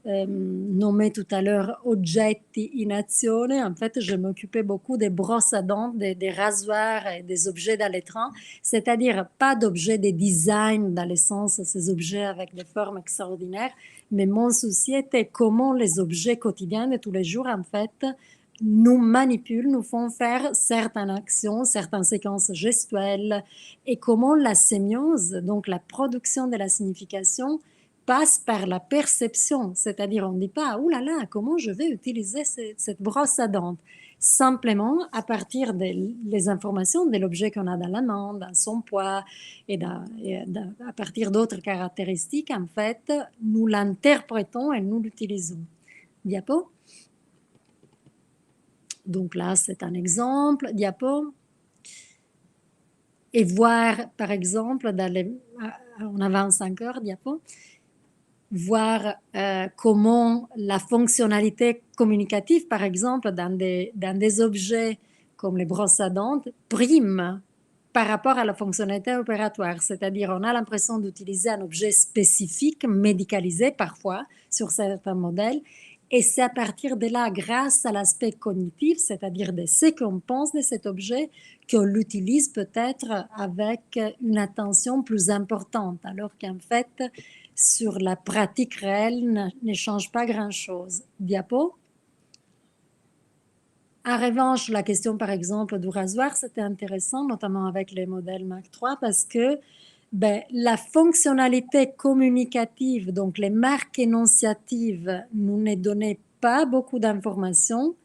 nommé tout à l'heure, Oggetti in azione, en fait, je m'occupais beaucoup des brosses à dents, des rasoirs et des objets dans les trains, c'est-à-dire pas d'objets de design dans le sens de ces objets avec des formes extraordinaires, mais mon souci était comment les objets quotidiens de tous les jours, en fait, nous manipulent, nous font faire certaines actions, certaines séquences gestuelles, et comment la sémiose, donc la production de la signification, passe par la perception, c'est-à-dire on ne dit pas « Ouh là là, comment je vais utiliser cette brosse à dents ?» Simplement, à partir des informations de l'objet qu'on a dans la main, dans son poids, et à partir d'autres caractéristiques, en fait, nous l'interprétons et nous l'utilisons. Diapo. Donc là, c'est un exemple. Diapo. Et voir, par exemple, on avance encore, diapo, voir comment la fonctionnalité communicative, par exemple, dans des objets comme les brosses à dents, prime par rapport à la fonctionnalité opératoire. C'est-à-dire, on a l'impression d'utiliser un objet spécifique, médicalisé parfois, sur certains modèles, et c'est à partir de là, grâce à l'aspect cognitif, c'est-à-dire de ce qu'on pense de cet objet, qu'on l'utilise peut-être avec une attention plus importante, alors qu'en fait, sur la pratique réelle, ne change pas grand-chose. Diapo. En revanche, la question, par exemple, du rasoir, c'était intéressant, notamment avec les modèles Mach 3, parce que la fonctionnalité communicative, donc les marques énonciatives, nous ne donnaient pas beaucoup d'informations,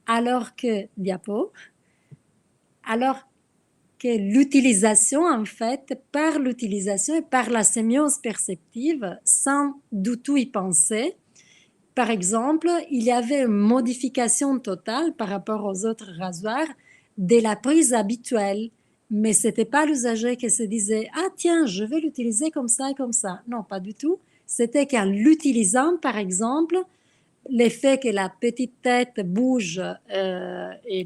alors que, diapo, alors que l'utilisation, en fait, par l'utilisation et par la sémiose perceptive, sans du tout y penser, par exemple, il y avait une modification totale par rapport aux autres rasoirs de la prise habituelle. Mais ce n'était pas l'usager qui se disait « Ah tiens, je vais l'utiliser comme ça et comme ça ». Non, pas du tout. C'était qu'en l'utilisant, par exemple, l'effet que la petite tête bouge et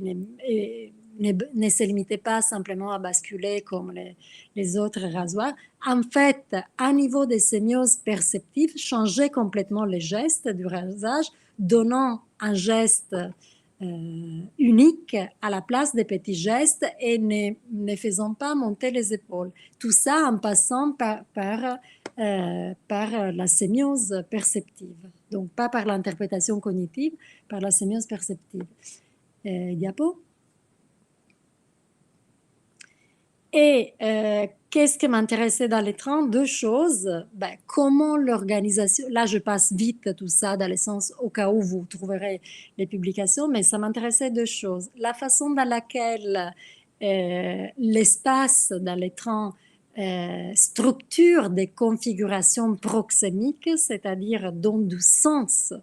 ne se limitait pas simplement à basculer comme les autres rasoirs. En fait, à niveau des sémioses perceptives, changeait complètement les gestes du rasage, donnant un geste unique à la place des petits gestes et ne faisant pas monter les épaules. Tout ça en passant par la sémiose perceptive. Donc, pas par l'interprétation cognitive, par la sémiose perceptive. Diapo. Et qu'est-ce qui m'intéressait dans les trains? Deux choses. Comment l'organisation, là je passe vite tout ça dans le sens au cas où vous trouverez les publications, mais ça m'intéressait deux choses. La façon dans laquelle l'espace dans les trains structure des configurations proxémiques, c'est-à-dire donne du sens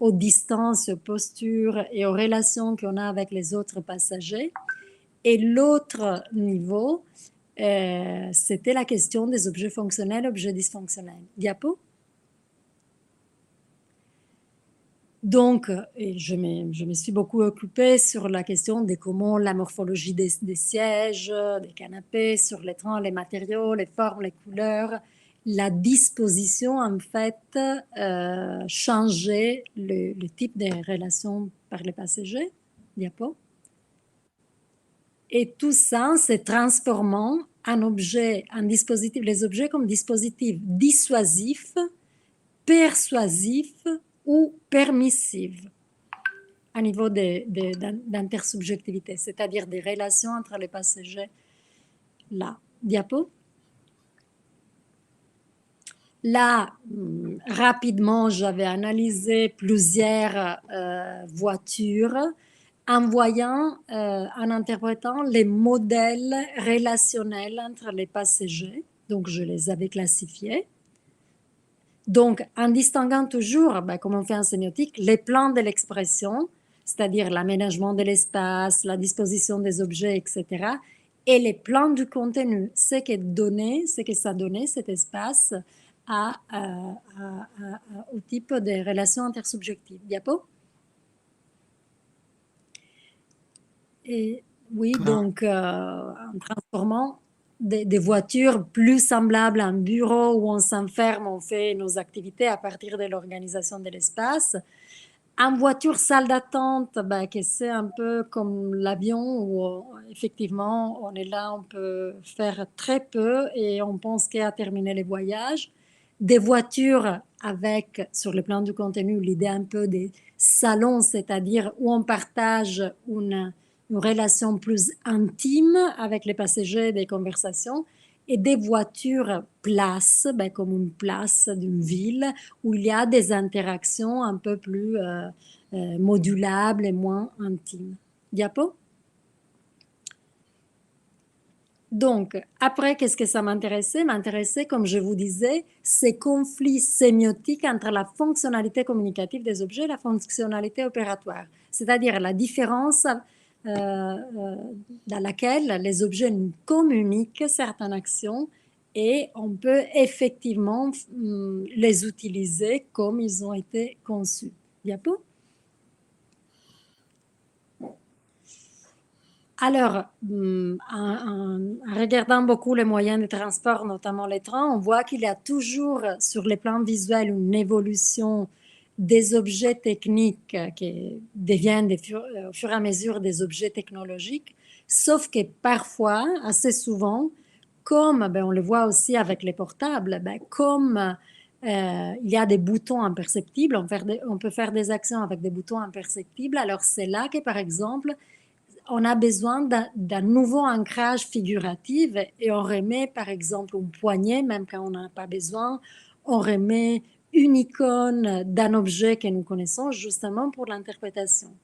aux distances, aux postures et aux relations qu'on a avec les autres passagers. Et l'autre niveau, c'était la question des objets fonctionnels, objets dysfonctionnels. Diapo. Donc, je me suis beaucoup occupée sur la question de comment la morphologie des sièges, des canapés, sur les trains, les matériaux, les formes, les couleurs, la disposition, en fait, changeait le type de relations par les passagers. Diapo. Et tout ça se transformant en objets, en dispositifs, les objets comme dispositifs dissuasifs, persuasifs ou permissifs à niveau d'intersubjectivité, c'est-à-dire des relations entre les passagers. Là, diapo. Là, rapidement, j'avais analysé plusieurs voitures en voyant, en interprétant les modèles relationnels entre les passagers. Donc, je les avais classifiés. Donc, en distinguant toujours, comme on fait en sémiotique, les plans de l'expression, c'est-à-dire l'aménagement de l'espace, la disposition des objets, etc., et les plans du contenu, ce que ça donnait, cet espace, au type de relations intersubjectives. Diapo. Et oui, donc en transformant des voitures plus semblables à un bureau où on s'enferme, on fait nos activités à partir de l'organisation de l'espace. En voiture salle d'attente, que c'est un peu comme l'avion où effectivement on est là, on peut faire très peu et on pense qu'à terminer les voyages. Des voitures avec, sur le plan du contenu, l'idée un peu des salons, c'est-à-dire où on partage une relation plus intime avec les passagers, des conversations, et des voitures places, comme une place d'une ville, où il y a des interactions un peu plus modulables et moins intimes. Diapo. Donc, après, qu'est-ce que ça m'intéressait? M'intéressait, comme je vous disais, ces conflits sémiotiques entre la fonctionnalité communicative des objets et la fonctionnalité opératoire, c'est-à-dire la différence dans laquelle les objets nous communiquent certaines actions et on peut effectivement les utiliser comme ils ont été conçus. Diapo. Alors, en regardant beaucoup les moyens de transport, notamment les trains, on voit qu'il y a toujours sur les plans visuels une évolution des objets techniques qui deviennent au fur et à mesure des objets technologiques, sauf que parfois, assez souvent, comme on le voit aussi avec les portables, comme il y a des boutons imperceptibles, on peut faire des actions avec des boutons imperceptibles, alors c'est là que, par exemple, on a besoin d'un nouveau ancrage figuratif et on remet par exemple une poignée, même quand on n'en a pas besoin, on remet une icône d'un objet que nous connaissons justement pour l'interprétation.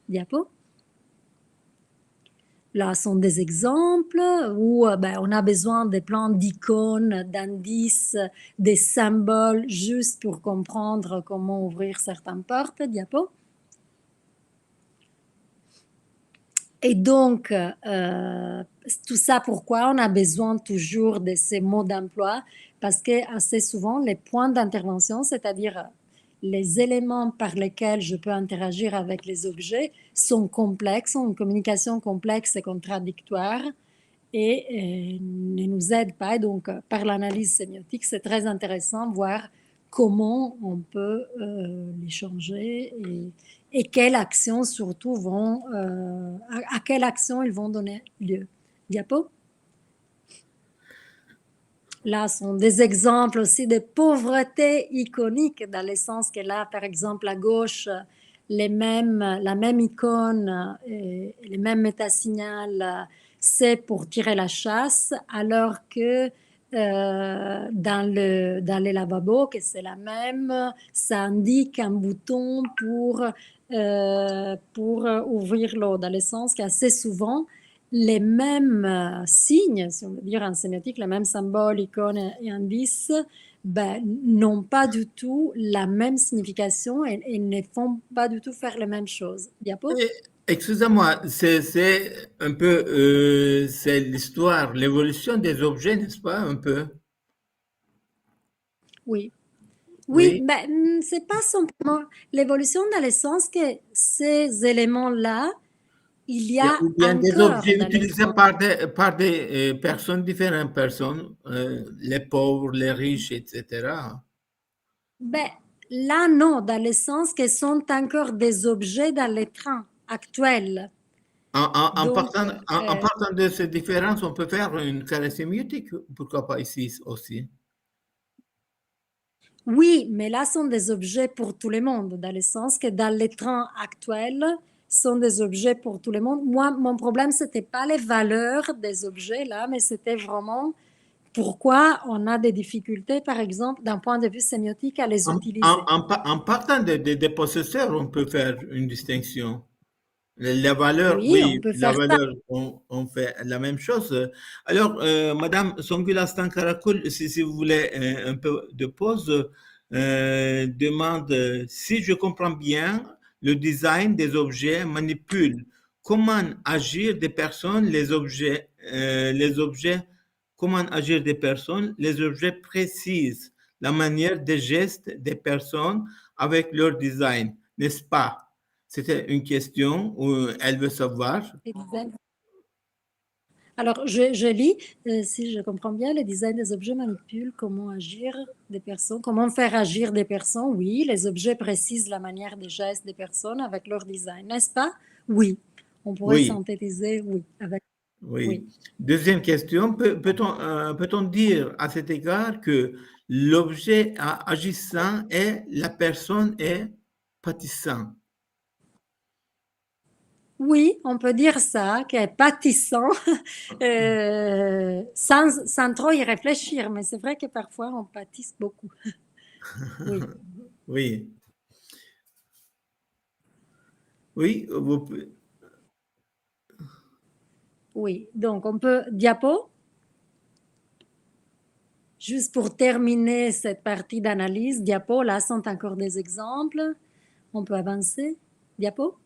Diapo. Là sont des exemples où on a besoin de plans d'icônes, d'indices, des symboles juste pour comprendre comment ouvrir certaines portes. Diapo. Et donc, tout ça, pourquoi on a besoin toujours de ces mots d'emploi? Parce que assez souvent, les points d'intervention, c'est-à-dire les éléments par lesquels je peux interagir avec les objets, sont complexes, ont une communication complexe et contradictoire et ne nous aident pas. Et donc, par l'analyse sémiotique, c'est très intéressant de voir comment on peut les changer et quelles actions surtout vont, à quelles actions ils vont donner lieu. Diapo. Là sont des exemples aussi de pauvreté iconique dans le sens que là, par exemple, à gauche, la même icône et les mêmes métasignals, c'est pour tirer la chasse, alors que dans les lavabos, que c'est la même, ça indique un bouton pour ouvrir l'eau, dans le sens qu'assez souvent, les mêmes signes, si on veut dire en sémiotique, les mêmes symboles, icônes et indices, ben, n'ont pas du tout la même signification et ne font pas du tout faire les mêmes choses. Diapo? Excusez-moi, c'est un peu, c'est l'histoire, l'évolution des objets, n'est-ce pas, un peu? Oui. Oui, Oui. ben, c'est pas simplement l'évolution dans le sens que ces éléments-là, il y a Ou bien des encore objets dans le utilisés temps. par des personnes, différentes personnes, les pauvres, les riches, etc. Ben, là, non, dans le sens que sont encore des objets dans les trains actuels. Donc, En partant de ces différences, on peut faire une carré sémiotique, pourquoi pas ici aussi? oui, mais là, sont des objets pour tout le monde, dans le sens que dans les trains actuels, sont des objets pour tout le monde. Moi, mon problème, c'était pas les valeurs des objets là, mais c'était vraiment pourquoi on a des difficultés, par exemple, d'un point de vue sémiotique, à les utiliser. En partant des possesseurs, on peut faire une distinction. La valeur, Oui, on oui, peut la faire ça. valeur, on fait la même chose. Alors, Madame Songula Stankarakul, si vous voulez un peu de pause, demande si je comprends bien, le design des objets manipule comment agir des personnes, les objets, comment agir des personnes, les objets précisent la manière des gestes des personnes avec leur design, n'est-ce pas? C'était une question où elle veut savoir. Exact. Alors, je lis, si je comprends bien, le design des objets manipule comment agir des personnes, comment faire agir des personnes. Oui, les objets précisent la manière des gestes des personnes avec leur design, n'est-ce pas? Oui, on pourrait Oui, synthétiser oui, avec oui. oui. Deuxième question, peut-on dire à cet égard que l'objet agissant est la personne est pâtissant? Oui, on peut dire ça, qui est pâtissant, sans trop y réfléchir, mais c'est vrai que parfois on pâtisse beaucoup. Oui, Oui, oui, oui. Donc on peut, diapo, juste pour terminer cette partie d'analyse, diapo, là sont encore des exemples. On peut avancer. Diapo.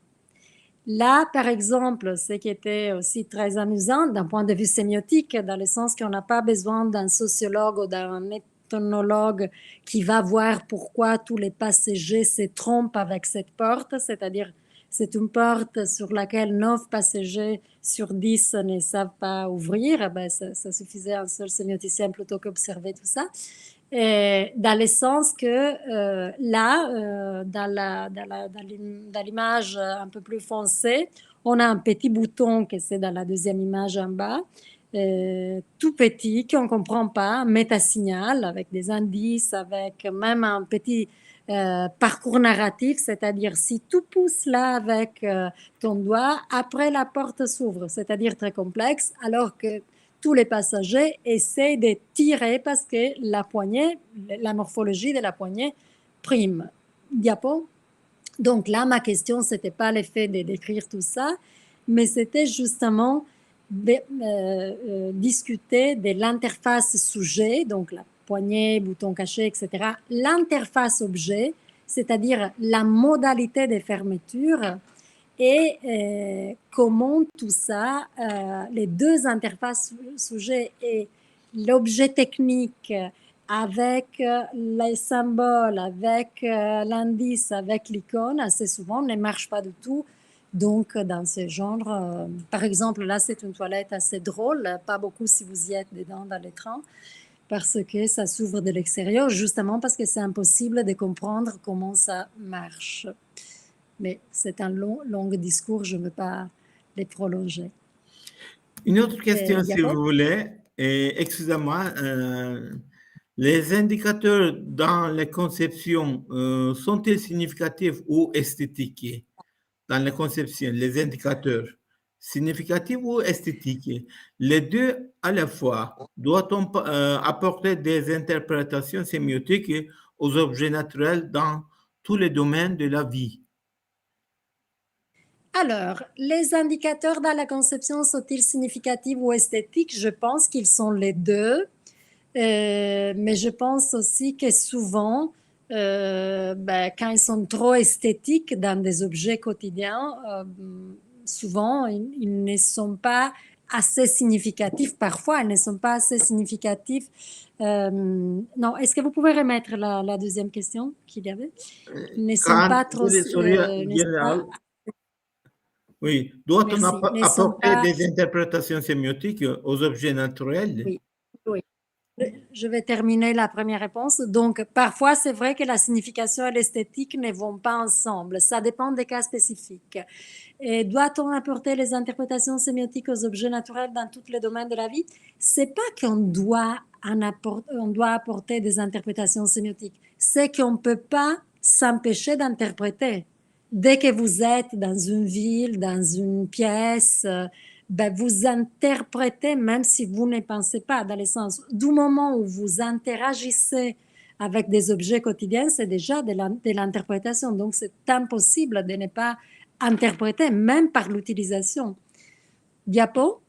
Là, par exemple, ce qui était aussi très amusant d'un point de vue sémiotique, dans le sens qu'on n'a pas besoin d'un sociologue ou d'un ethnologue qui va voir pourquoi tous les passagers se trompent avec cette porte, c'est-à-dire c'est une porte sur laquelle 9 passagers sur 10 ne savent pas ouvrir, eh ben, ça suffisait un seul sémioticien plutôt qu'observer tout ça. Et dans le sens que là, dans l'image un peu plus foncée, on a un petit bouton que c'est dans la deuxième image en bas, tout petit, qu'on ne comprend pas, métasignal, avec des indices, avec même un petit parcours narratif, c'est-à-dire si tu pousses là avec ton doigt, après la porte s'ouvre, c'est-à-dire très complexe, alors que tous les passagers essaient de tirer parce que la poignée, la morphologie de la poignée prime. Diapo. Donc là, ma question, ce n'était pas le fait de décrire tout ça, mais c'était justement de, discuter de l'interface sujet, donc la poignée, bouton caché, etc. L'interface objet, c'est-à-dire la modalité de fermeture et comment tout ça, les deux interfaces sujet et l'objet technique avec les symboles, avec l'indice, avec l'icône, assez souvent ne marche pas du tout. Donc, dans ce genre, par exemple, là, c'est une toilette assez drôle, pas beaucoup si vous y êtes dedans dans les trains, parce que ça s'ouvre de l'extérieur, justement parce que c'est impossible de comprendre comment ça marche. Mais c'est un long discours, je ne veux pas les prolonger. une autre question, si Diapo. vous voulez. Excusez-moi, les indicateurs dans les conceptions sont-ils significatifs ou esthétiques? Dans la conception, les indicateurs significatifs ou esthétiques, les deux à la fois, doit-on apporter des interprétations sémiotiques aux objets naturels dans tous les domaines de la vie? Alors, les indicateurs dans la conception sont-ils significatifs ou esthétiques? Je pense qu'ils sont les deux. Mais je pense aussi que souvent, quand ils sont trop esthétiques dans des objets quotidiens, souvent, ils ne sont pas assez significatifs. Parfois, ils ne sont pas assez significatifs. Non, est-ce que vous pouvez remettre la deuxième question qu'il y avait? Ils ne sont Quand pas trop... oui, doit-on Merci. Ne sont apporter pas... des interprétations sémiotiques aux objets naturels? Oui, oui. Je vais terminer la première réponse. Donc, parfois, c'est vrai que la signification et l'esthétique ne vont pas ensemble. Ça dépend des cas spécifiques. Et doit-on apporter les interprétations sémiotiques aux objets naturels dans tous les domaines de la vie? C'est pas qu'on doit on doit apporter des interprétations sémiotiques. C'est qu'on ne peut pas s'empêcher d'interpréter. Dès que vous êtes dans une ville, dans une pièce, vous interprétez même si vous ne pensez pas, dans le sens du moment où vous interagissez avec des objets quotidiens, c'est déjà de l'interprétation. Donc, c'est impossible de ne pas interpréter, même par l'utilisation. Diapo?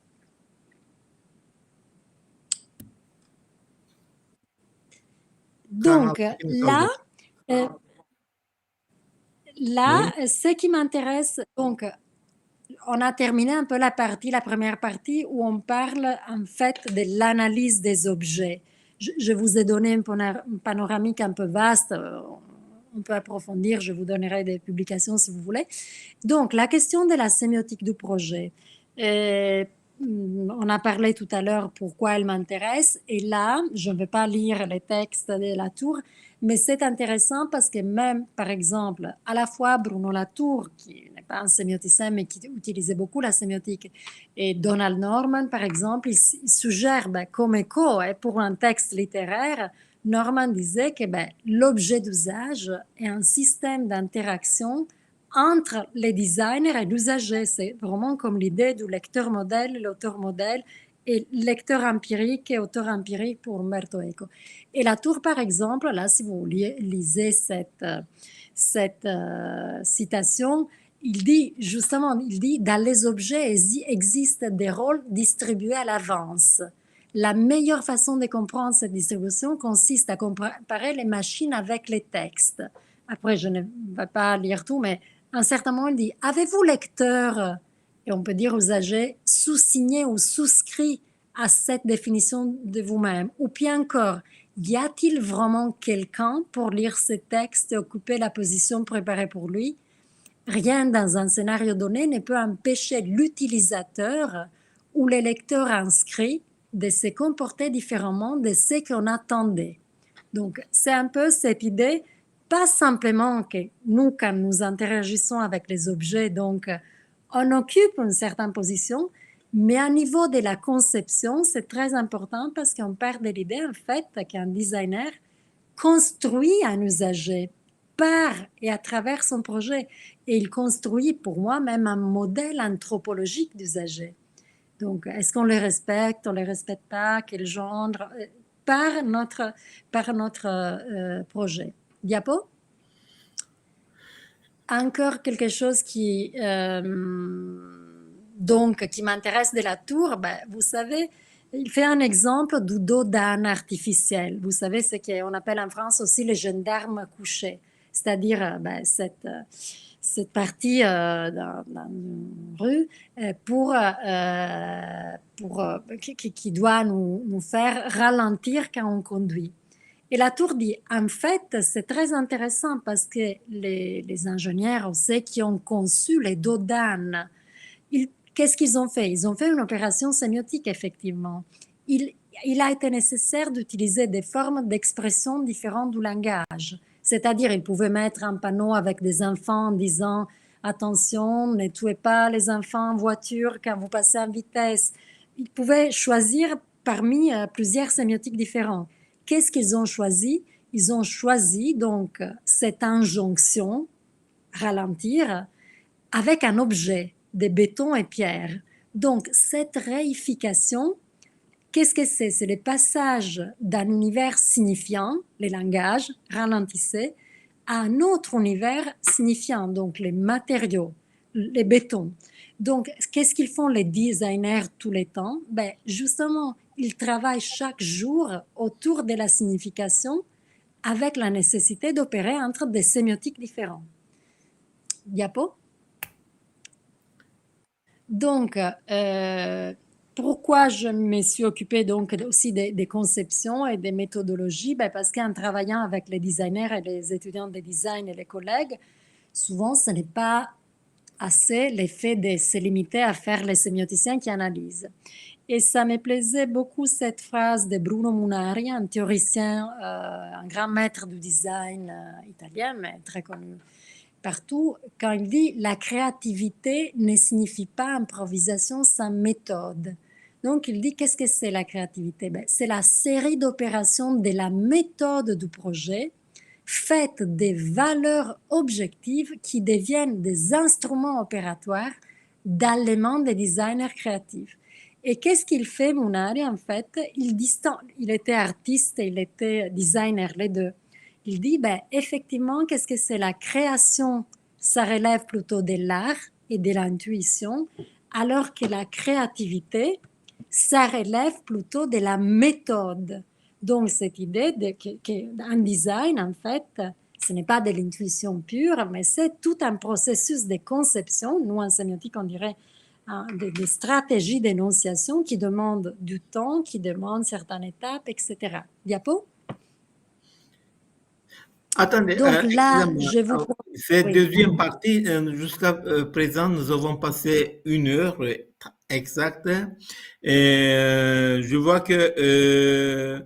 Donc, là, ce qui m'intéresse, donc, on a terminé un peu la première partie où on parle en fait de l'analyse des objets. Je vous ai donné un panoramique un peu vaste. On peut approfondir, je vous donnerai des publications si vous voulez. Donc, la question de la sémiotique du projet. On a parlé tout à l'heure pourquoi elle m'intéresse. Et là, je ne vais pas lire les textes de Latour, mais c'est intéressant parce que même, par exemple, à la fois Bruno Latour, qui n'est pas un sémioticien, mais qui utilisait beaucoup la sémiotique, et Donald Norman, par exemple, il suggère comme écho pour un texte littéraire. Norman disait que l'objet d'usage est un système d'interaction entre les designers et l'usager. C'est vraiment comme l'idée du lecteur modèle, l'auteur modèle et lecteur empirique et auteur empirique pour Umberto Eco. Et Latour, par exemple, là, si vous lisez cette citation, il dit justement, dans les objets existent des rôles distribués à l'avance. La meilleure façon de comprendre cette distribution consiste à comparer les machines avec les textes. Après, je ne vais pas lire tout, mais à un certain moment, il dit « Avez-vous lecteur ?» Et on peut dire usager sous-signé ou souscrit à cette définition de vous-même. Ou bien encore, y a-t-il vraiment quelqu'un pour lire ces textes et occuper la position préparée pour lui? Rien dans un scénario donné ne peut empêcher l'utilisateur ou le lecteur inscrit de se comporter différemment de ce qu'on attendait. Donc, c'est un peu cette idée, pas simplement que nous, quand nous interagissons avec les objets, donc on occupe une certaine position, mais à niveau de la conception, c'est très important parce qu'on perd de l'idée, en fait, qu'un designer construit un usager par et à travers son projet. Et il construit, pour moi, même un modèle anthropologique d'usager. Donc, est-ce qu'on les respecte, on ne les respecte pas, quel genre, par notre projet. Diapo? Encore quelque chose qui m'intéresse de Latour, vous savez, il fait un exemple du dos d'âne artificiel. Vous savez ce qu'on appelle en France aussi les gendarmes couchés, c'est-à-dire cette partie dans une rue qui doit nous faire ralentir quand on conduit. Et Latour dit, en fait, c'est très intéressant parce que les ingénieurs, on sait, qui ont conçu les dos d'âne, qu'est-ce qu'ils ont fait? Ils ont fait une opération sémiotique, effectivement. Il a été nécessaire d'utiliser des formes d'expression différentes du langage. C'est-à-dire, ils pouvaient mettre un panneau avec des enfants disant « Attention, ne tuez pas les enfants en voiture quand vous passez en vitesse ». Ils pouvaient choisir parmi plusieurs sémiotiques différents. Qu'est-ce qu'ils ont choisi? Ils ont choisi donc cette injonction, ralentir, avec un objet, des bétons et pierres. Donc, cette réification, qu'est-ce que c'est? C'est le passage d'un univers signifiant, les langages, ralentissez, à un autre univers signifiant, donc les matériaux, les bétons. Donc, qu'est-ce qu'ils font les designers tous les temps? Justement, il travaille chaque jour autour de la signification avec la nécessité d'opérer entre des sémiotiques différents. Diapo. Donc, pourquoi je me suis occupée donc aussi des conceptions et des méthodologies? Ben parce qu'en travaillant avec les designers et les étudiants de design et les collègues, souvent ce n'est pas assez l'effet de se limiter à faire les sémioticiens qui analysent. Et ça me plaisait beaucoup cette phrase de Bruno Munari, un théoricien, un grand maître du design italien, mais très connu partout, quand il dit « la créativité ne signifie pas improvisation sans méthode ». Donc, il dit qu'est-ce que c'est la créativité? Ben, c'est la série d'opérations de la méthode du projet faites des valeurs objectives qui deviennent des instruments opératoires d'éléments des designers créatifs. Et qu'est-ce qu'il fait, Munari, en fait? Il était artiste et il était designer, les deux. Il dit, ben, effectivement, qu'est-ce que c'est la création? Ça relève plutôt de l'art et de l'intuition, alors que la créativité, ça relève plutôt de la méthode. Donc, cette idée qu'un design, en fait, ce n'est pas de l'intuition pure, mais c'est tout un processus de conception. Nous, en sémiotique, on dirait des stratégies d'énonciation qui demandent du temps, qui demandent certaines étapes, etc. Diapo? Attendez, donc là, excusez-moi. je vous... Cette Oui. deuxième partie, jusqu'à présent, nous avons passé 1 heure exacte. Et je vois que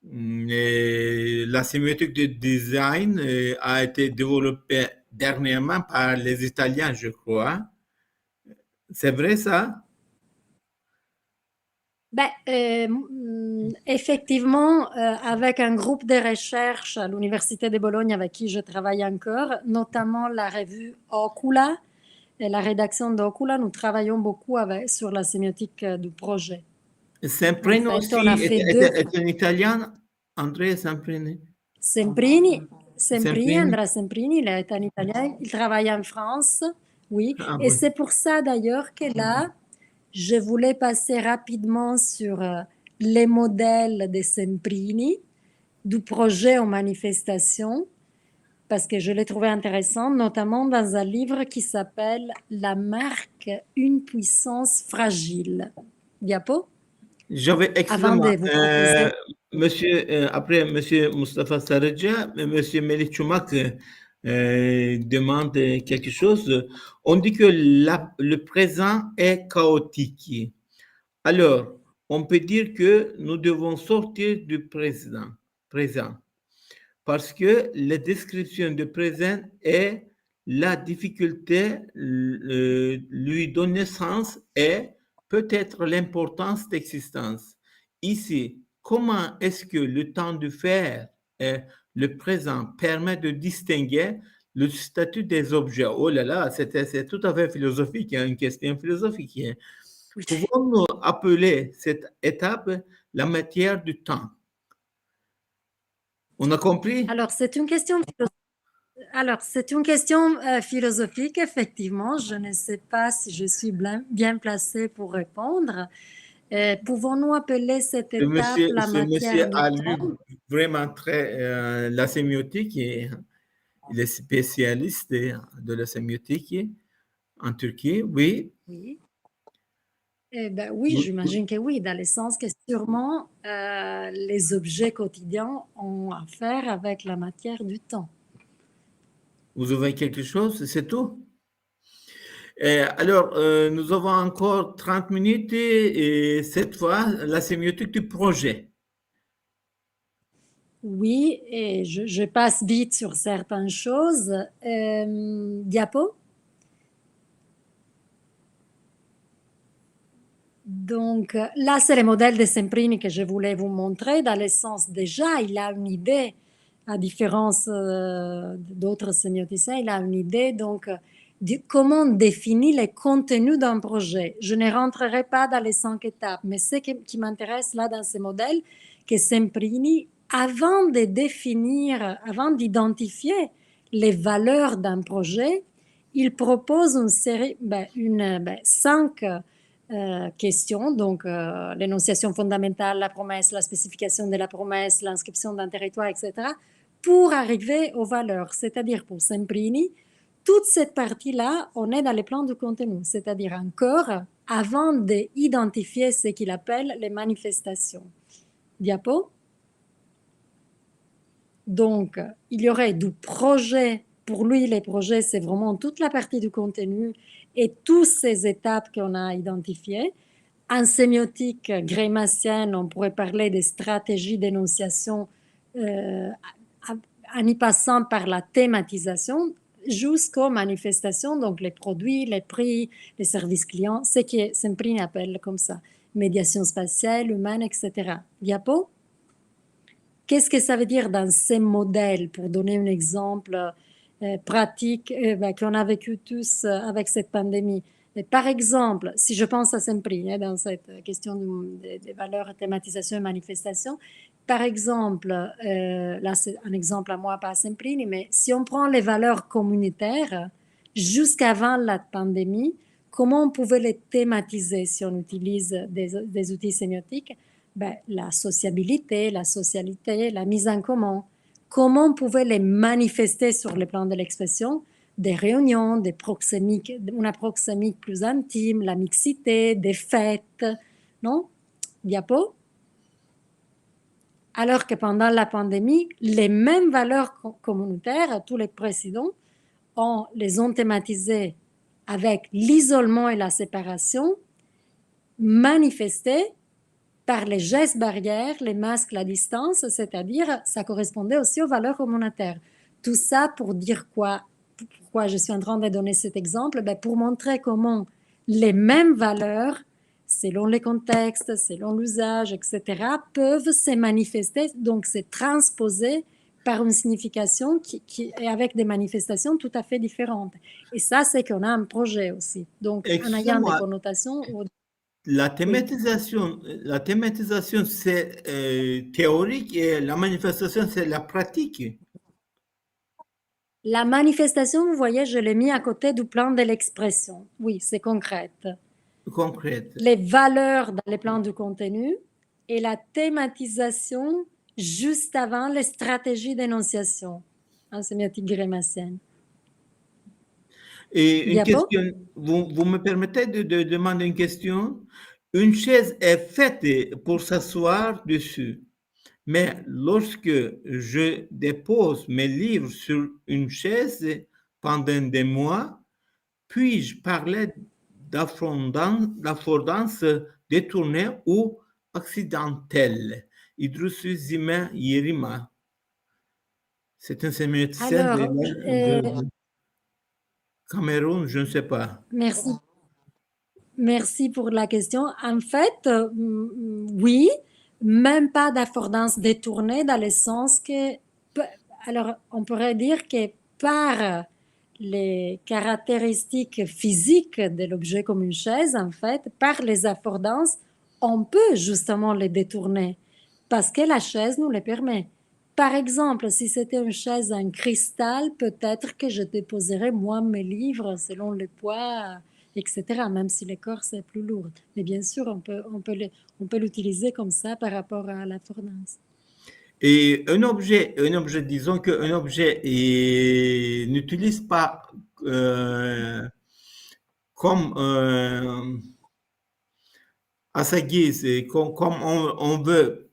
la sémiotique de design a été développée dernièrement par les Italiens, je crois. C'est vrai ça? Ben, effectivement, avec un groupe de recherche à l'Université de Bologne avec qui je travaille encore, notamment la revue Ocula et la rédaction d'Ocula, nous travaillons beaucoup sur la sémiotique du projet. Semprini En fait, aussi on a fait est un Italien, Andrea Semprini. Semprini, Andrea Semprini, il est un Italien, il travaille en France, oui. Ah, Et oui. c'est pour ça d'ailleurs que là, je voulais passer rapidement sur les modèles de Semprini, du projet en manifestation, parce que je l'ai trouvé intéressant, notamment dans un livre qui s'appelle La marque, une puissance fragile. Diapo? J'avais, Avant excusez-moi, de vous proposer. monsieur, après monsieur Mustafa Sarıca, monsieur Melih Çumak demande quelque chose. On dit que le présent est chaotique. Alors, on peut dire que nous devons sortir du présent, parce que la description du présent est la difficulté lui donner sens et peut-être l'importance d'existence. Ici, comment est-ce que le temps de faire et le présent permet de distinguer le statut des objets? Oh là là, c'est tout à fait philosophique, une question philosophique. Pouvons-nous appeler cette étape la matière du temps? On a compris? Alors, c'est une question philosophique, effectivement. Je ne sais pas si je suis bien placée pour répondre. Pouvons-nous appeler cette étape la Ce matière monsieur du a temps? lu vraiment très la sémiotique et il est spécialiste de la sémiotique en Turquie, oui. Oui. Eh ben, oui, j'imagine que oui, dans le sens que sûrement les objets quotidiens ont à faire avec la matière du temps. Vous avez quelque chose, c'est tout? Alors, nous avons encore 30 minutes et cette fois, la sémiotique du projet. Oui, et je passe vite sur certaines choses. Diapo? Donc là, c'est le modèle de Semprini que je voulais vous montrer. Dans le sens, déjà, il a une idée, à différence d'autres sémioticiens, il a une idée donc de comment définir les contenus d'un projet. Je ne rentrerai pas dans les 5 étapes, mais ce qui m'intéresse là dans ce modèle, que Semprini, avant de définir, avant d'identifier les valeurs d'un projet, il propose une série, 5 questions, donc l'énonciation fondamentale, la promesse, la spécification de la promesse, l'inscription d'un territoire, etc., pour arriver aux valeurs. C'est-à-dire pour Semprini, toute cette partie-là, on est dans les plans du contenu, c'est-à-dire encore avant d'identifier ce qu'il appelle les manifestations. Diapo. Donc, il y aurait du projet. Pour lui, les projets, c'est vraiment toute la partie du contenu et toutes ces étapes qu'on a identifiées. En sémiotique grémassienne, on pourrait parler des stratégies d'énonciation en y passant par la thématisation jusqu'aux manifestations, donc les produits, les prix, les services clients, ce que Semprini appelle comme ça, médiation spatiale, humaine, etc. Diapo. Qu'est-ce que ça veut dire dans ces modèles, pour donner un exemple pratique qu'on a vécu tous avec cette pandémie? Mais par exemple, si je pense à Semprini, dans cette question des valeurs, thématisation et manifestation, par exemple, là c'est un exemple à moi, pas à Semprini, mais si on prend les valeurs communautaires, jusqu'avant la pandémie, comment on pouvait les thématiser si on utilise des outils sémiotiques? La sociabilité, la socialité, la mise en commun. Comment on pouvait les manifester sur le plan de l'expression? Des réunions, une proxémique plus intime, la mixité, des fêtes, non? Diapo? Alors que pendant la pandémie, les mêmes valeurs communautaires, tous les précédents, les ont thématisées avec l'isolement et la séparation, manifestées par les gestes barrières, les masques, la distance, c'est-à-dire ça correspondait aussi aux valeurs communautaires. Tout ça pour dire quoi? Pourquoi je suis en train de donner cet exemple? Pour montrer comment les mêmes valeurs, selon les contextes, selon l'usage, etc., peuvent se manifester, donc se transposer par une signification qui est avec des manifestations tout à fait différentes. Et ça, c'est qu'on a un projet aussi. Donc, en ayant des connotations... La thématisation, c'est théorique et la manifestation, c'est la pratique. La manifestation, vous voyez, je l'ai mis à côté du plan de l'expression. Oui, c'est concrète. Concrète. Les valeurs dans les plans du contenu et la thématisation juste avant les stratégies d'énonciation en sémiotique grémassienne. Et une question, vous me permettez de demander une question? Une chaise est faite pour s'asseoir dessus, mais lorsque je dépose mes livres sur une chaise pendant des mois, puis-je parler d'affordance détournée ou accidentelle? Idrissou Zime Yerima. C'est un sémioticien de Cameroun, je ne sais pas. Merci. Merci pour la question. En fait, oui, même pas d'affordance détournée dans le sens que, alors on pourrait dire que par les caractéristiques physiques de l'objet comme une chaise, en fait, par les affordances, on peut justement les détourner parce que la chaise nous le permet. Par exemple, si c'était une chaise en cristal, peut-être que je déposerais moi mes livres selon le poids, etc., même si l'écorce est plus lourde. Mais bien sûr, on peut l'utiliser comme ça par rapport à l'affordance. Et un objet, disons qu'un objet n'utilise pas comme à sa guise, comme on veut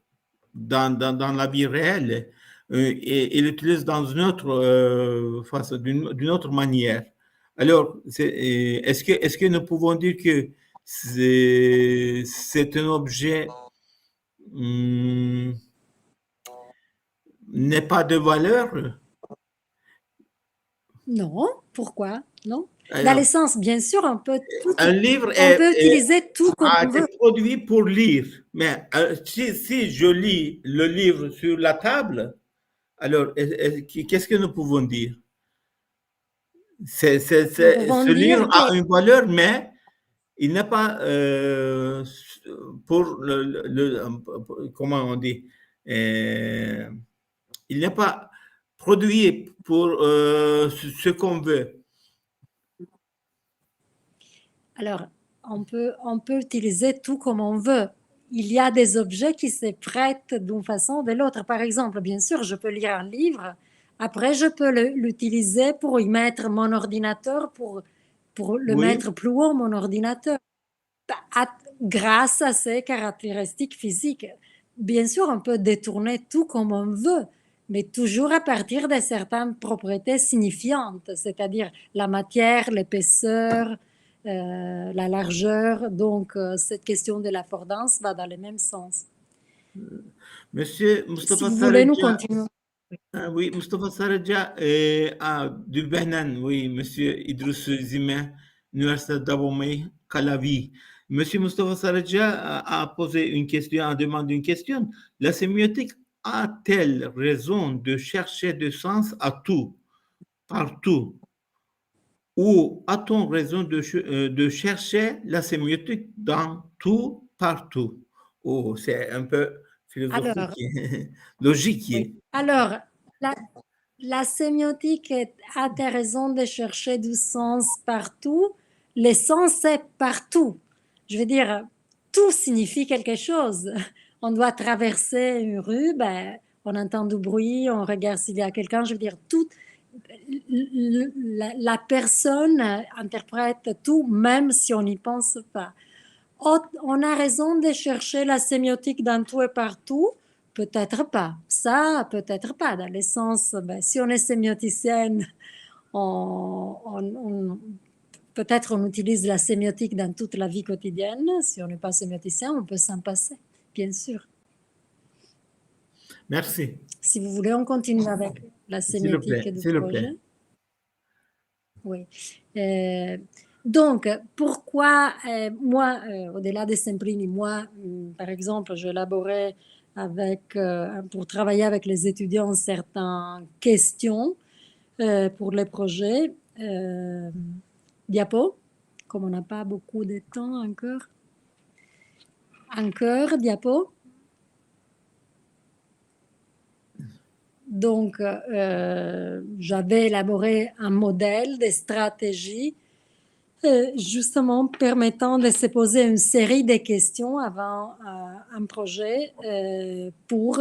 dans la vie réelle, et il l'utilise dans une autre façon, d'une autre manière. Alors, est-ce que nous pouvons dire que c'est un objet n'est pas de valeur? Non, pourquoi? Non. Alors, dans l'essence, bien sûr, on peut utiliser tout comme a on veut. été produit pour lire. Mais si je lis le livre sur la table, alors qu'est-ce que nous pouvons dire? Ce livre a une valeur, mais il n'est pas pour comment on dit, il n'est pas produit pour ce qu'on veut. Alors, on peut utiliser tout comme on veut. Il y a des objets qui se prêtent d'une façon ou de l'autre. Par exemple, bien sûr, je peux lire un livre. Après, je peux l'utiliser pour y mettre mon ordinateur, pour le Oui, mettre plus haut, mon ordinateur, grâce à ses caractéristiques physiques. Bien sûr, on peut détourner tout comme on veut, mais toujours à partir de certaines propriétés signifiantes, c'est-à-dire la matière, l'épaisseur, la largeur. Donc, cette question de l'affordance va dans le même sens. Monsieur Si Mustafa vous voulez, nous Sarıca, continuons. oui, Mustafa Sarıca, du Bénin, oui, Monsieur Idriss Zime, Université d'Abomey, Calavi. Monsieur Mustafa Sarıca a posé une question, a demandé une question. La sémiotique a-t-elle raison de chercher du sens à tout, partout? Ou a-t-on raison de chercher la sémiotique dans tout, partout? Oh, c'est un peu Alors, philosophique, logique. alors la sémiotique a des raisons de chercher du sens partout. Le sens, c'est partout. Je veux dire, tout signifie quelque chose. On doit traverser une rue, ben, on entend du bruit, on regarde s'il y a quelqu'un. Je veux dire, tout, la personne interprète tout, même si on n'y pense pas. On a raison de chercher la sémiotique dans tout et partout. Peut-être pas. Ça, peut-être pas. Dans le sens, ben, si on est sémioticienne, peut-être on utilise la sémiotique dans toute la vie quotidienne. Si on n'est pas sémioticien, on peut s'en passer, bien sûr. Merci. Si vous voulez, on continue avec la sémiotique du S'il vous projet. plaît. Oui. Donc, pourquoi moi, au-delà de Semprini, moi, par exemple, j'élaborais pour travailler avec les étudiants certaines questions pour les projets. Diapo, comme on n'a pas beaucoup de temps encore. Encore, diapo. Donc, j'avais élaboré un modèle de stratégie justement permettant de se poser une série de questions avant un projet pour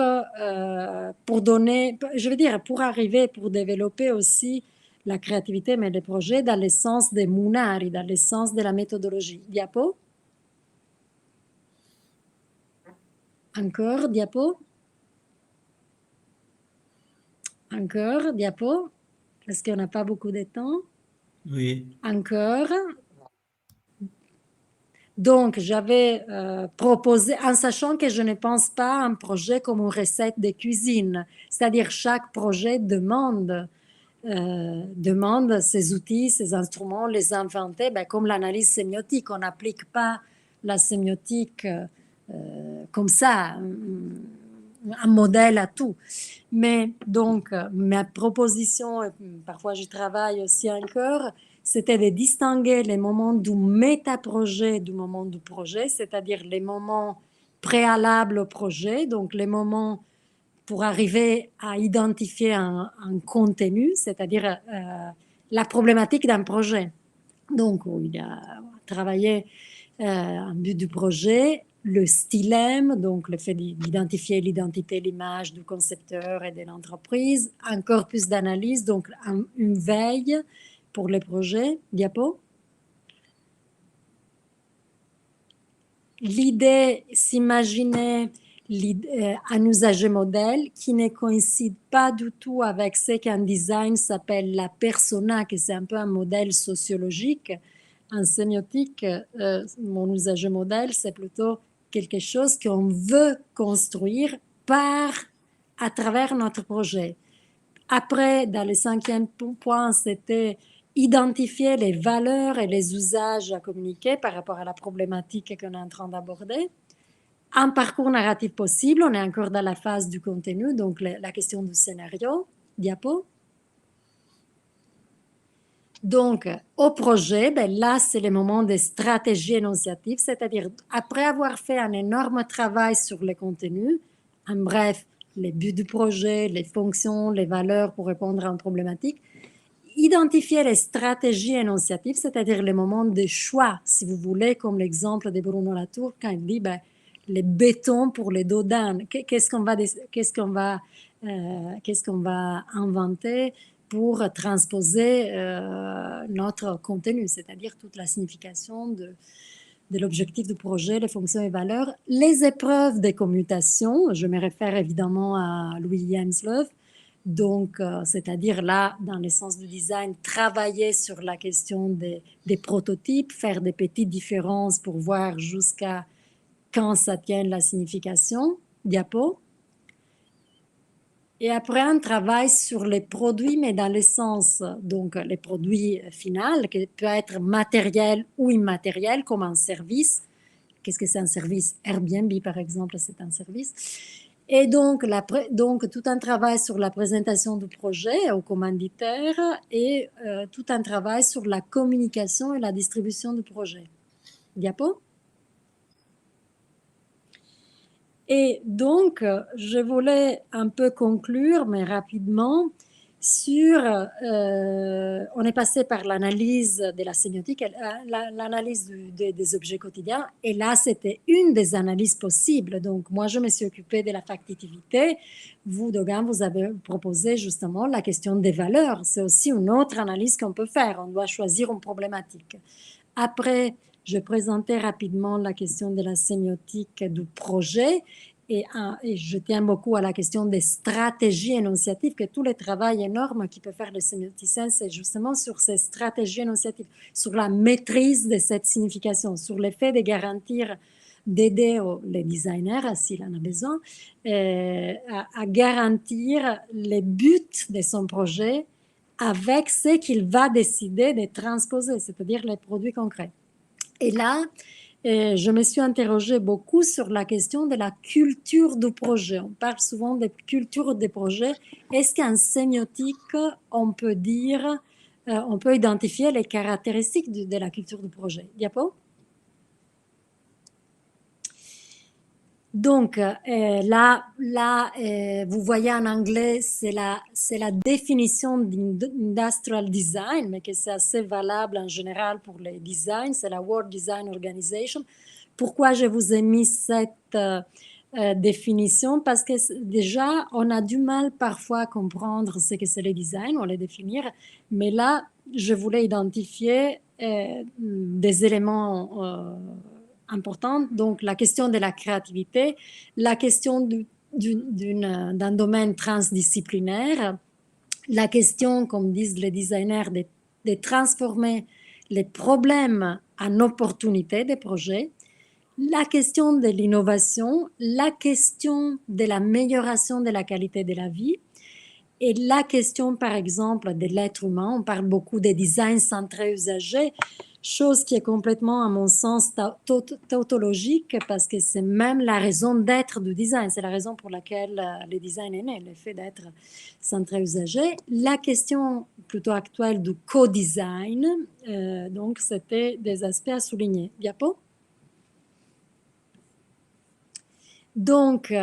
donner, je veux dire, pour arriver, pour développer aussi la créativité, mais les projets dans le sens des Munari, dans le sens de la méthodologie. Diapo. Encore, diapo. Encore, diapo. Parce qu'on n'a pas beaucoup de temps. Oui. Encore. Donc, j'avais proposé, en sachant que je ne pense pas à un projet comme une recette de cuisine, c'est-à-dire chaque projet demande ses outils, ses instruments, les inventer, ben, comme l'analyse sémiotique. On n'applique pas la sémiotique comme ça, un modèle à tout. Mais donc, ma proposition, parfois je travaille aussi encore, c'était de distinguer les moments du métaprojet du moment du projet, c'est-à-dire les moments préalables au projet, donc les moments pour arriver à identifier un contenu, c'est-à-dire la problématique d'un projet. Donc, il a travaillé en but du projet, le stylème, donc le fait d'identifier l'identité, l'image du concepteur et de l'entreprise, un corpus d'analyse, donc une veille pour les projets. Diapo. L'idée, s'imaginer un usager modèle qui ne coïncide pas du tout avec ce qu'en design s'appelle la persona, que c'est un peu un modèle sociologique. En sémiotique, mon usager modèle, c'est plutôt quelque chose qu'on veut construire à travers notre projet. Après, dans le 5e point, c'était identifier les valeurs et les usages à communiquer par rapport à la problématique qu'on est en train d'aborder. Un parcours narratif possible, on est encore dans la phase du contenu, donc la question du scénario. Diapo. Donc, au projet, ben là, c'est le moment des stratégies énonciatives, c'est-à-dire après avoir fait un énorme travail sur le contenu, en bref, les buts du projet, les fonctions, les valeurs pour répondre à une problématique, identifier les stratégies énonciatives, c'est-à-dire les moments de choix, si vous voulez, comme l'exemple de Bruno Latour, quand il dit les bétons pour les dos d'âne. Qu'est-ce qu'on va inventer pour transposer notre contenu, c'est-à-dire toute la signification de l'objectif du projet, les fonctions et valeurs, les épreuves des commutations, je me réfère évidemment à Louis Hemsloff, donc c'est-à-dire là, dans le sens du design, travailler sur la question des prototypes, faire des petites différences pour voir jusqu'à quand ça tient la signification, diapo. Et après, un travail sur les produits, mais dans le sens, donc les produits finaux, qui peut être matériel ou immatériel, comme un service. Qu'est-ce que c'est un service? Airbnb, par exemple, c'est un service. Et donc, tout un travail sur la présentation du projet au commanditaire et tout un travail sur la communication et la distribution du projet. Diapo? Et donc, je voulais un peu conclure, mais rapidement, sur, on est passé par l'analyse de la sémiotique, l'analyse des objets quotidiens, et là, c'était une des analyses possibles. Donc, moi, je me suis occupée de la factitivité. Vous, Dogan, vous avez proposé justement la question des valeurs. C'est aussi une autre analyse qu'on peut faire. On doit choisir une problématique. Après, je présentais rapidement la question de la sémiotique du projet et je tiens beaucoup à la question des stratégies énonciatives, que tout le travail énorme qui peut faire le sémioticien, c'est justement sur ces stratégies énonciatives, sur la maîtrise de cette signification, sur le fait de garantir, d'aider les designers, s'il en a besoin, à garantir les buts de son projet avec ce qu'il va décider de transposer, c'est-à-dire les produits concrets. Et là, je me suis interrogée beaucoup sur la question de la culture du projet. On parle souvent de culture des projets. Est-ce qu'en sémiotique, on peut dire, on peut identifier les caractéristiques de la culture du projet? Diapo? Donc, là, vous voyez en anglais, c'est la définition d'industrial design, mais que c'est assez valable en général pour les designs, c'est la World Design Organization. Pourquoi je vous ai mis cette définition? Parce que déjà, on a du mal parfois à comprendre ce que c'est le design, on les définir, mais là, je voulais identifier des éléments importante, donc la question de la créativité, la question d'un domaine transdisciplinaire, la question, comme disent les designers, de transformer les problèmes en opportunités des projets, la question de l'innovation, la question de l'amélioration de la qualité de la vie, et la question, par exemple, de l'être humain. On parle beaucoup des designs centrés usagers, chose qui est complètement, à mon sens, tautologique, parce que c'est même la raison d'être du design. C'est la raison pour laquelle le design est né, le fait d'être centré usager. La question plutôt actuelle du co-design, donc c'était des aspects à souligner. Diapo? Donc,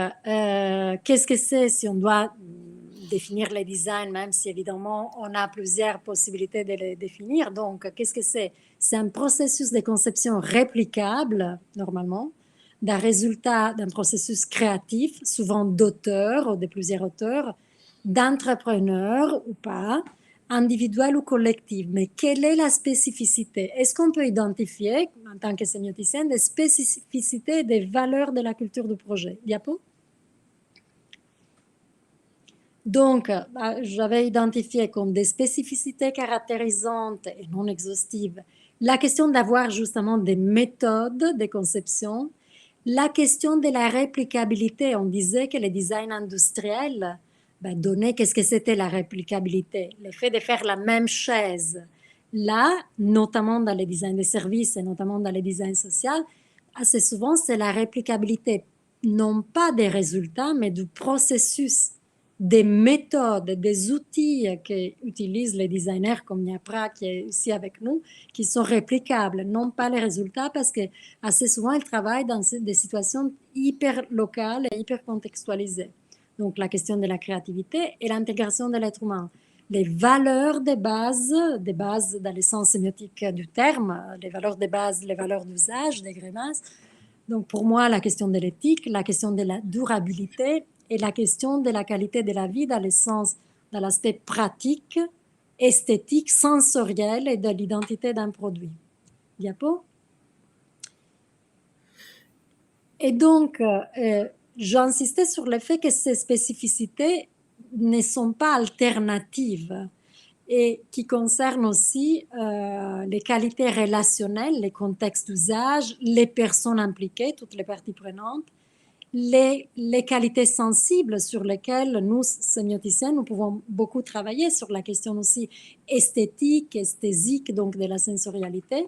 qu'est-ce que c'est si on doit définir les designs, même si évidemment on a plusieurs possibilités de les définir. Donc, qu'est-ce que c'est? C'est un processus de conception réplicable, normalement, d'un résultat d'un processus créatif, souvent d'auteur ou de plusieurs auteurs, d'entrepreneurs ou pas, individuel ou collectif. Mais quelle est la spécificité? Est-ce qu'on peut identifier, en tant que sémioticienne, des spécificités des valeurs de la culture du projet? Diapo? Donc, j'avais identifié comme des spécificités caractérisantes et non exhaustives la question d'avoir justement des méthodes de conception, la question de la réplicabilité. On disait que le design industriel donnait qu'est-ce que c'était la réplicabilité, le fait de faire la même chaise. Là, notamment dans les designs de services et notamment dans les designs sociaux, assez souvent, c'est la réplicabilité, non pas des résultats, mais du processus, des méthodes, des outils qu'utilisent les designers comme Niapra qui est ici avec nous, qui sont réplicables, non pas les résultats, parce que assez souvent, ils travaillent dans des situations hyper locales et hyper contextualisées. Donc, la question de la créativité et l'intégration de l'être humain. les valeurs de base dans le sens sémiotique du terme, les valeurs de base, les valeurs d'usage des grimaces. Donc pour moi, la question de l'éthique, la question de la durabilité et la question de la qualité de la vie dans le sens, dans l'aspect pratique, esthétique, sensoriel et de l'identité d'un produit. Diapo. Et donc, j'insistais sur le fait que ces spécificités ne sont pas alternatives et qui concernent aussi les qualités relationnelles, les contextes d'usage, les personnes impliquées, toutes les parties prenantes, les qualités sensibles sur lesquelles nous, sémioticiens, nous pouvons beaucoup travailler sur la question aussi esthétique, esthésique, donc de la sensorialité,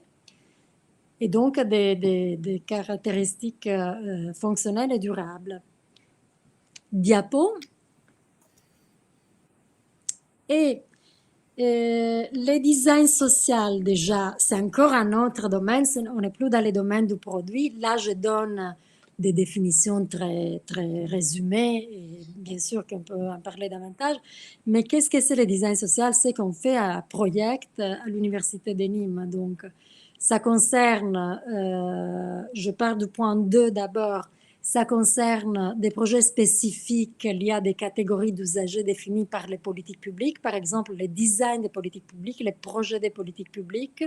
et donc des caractéristiques fonctionnelles et durables. Diapo. Et le design social, déjà, c'est encore un autre domaine, on n'est plus dans le domaine du produit. Là, je donne des définitions très, très résumées, et bien sûr qu'on peut en parler davantage. Mais qu'est-ce que c'est le design social? C'est qu'on fait un projet à l'Université de Nîmes. Donc, ça concerne, je pars du point 2 d'abord, ça concerne des projets spécifiques liés à des catégories d'usagers définies par les politiques publiques, par exemple le design des politiques publiques, les projets des politiques publiques.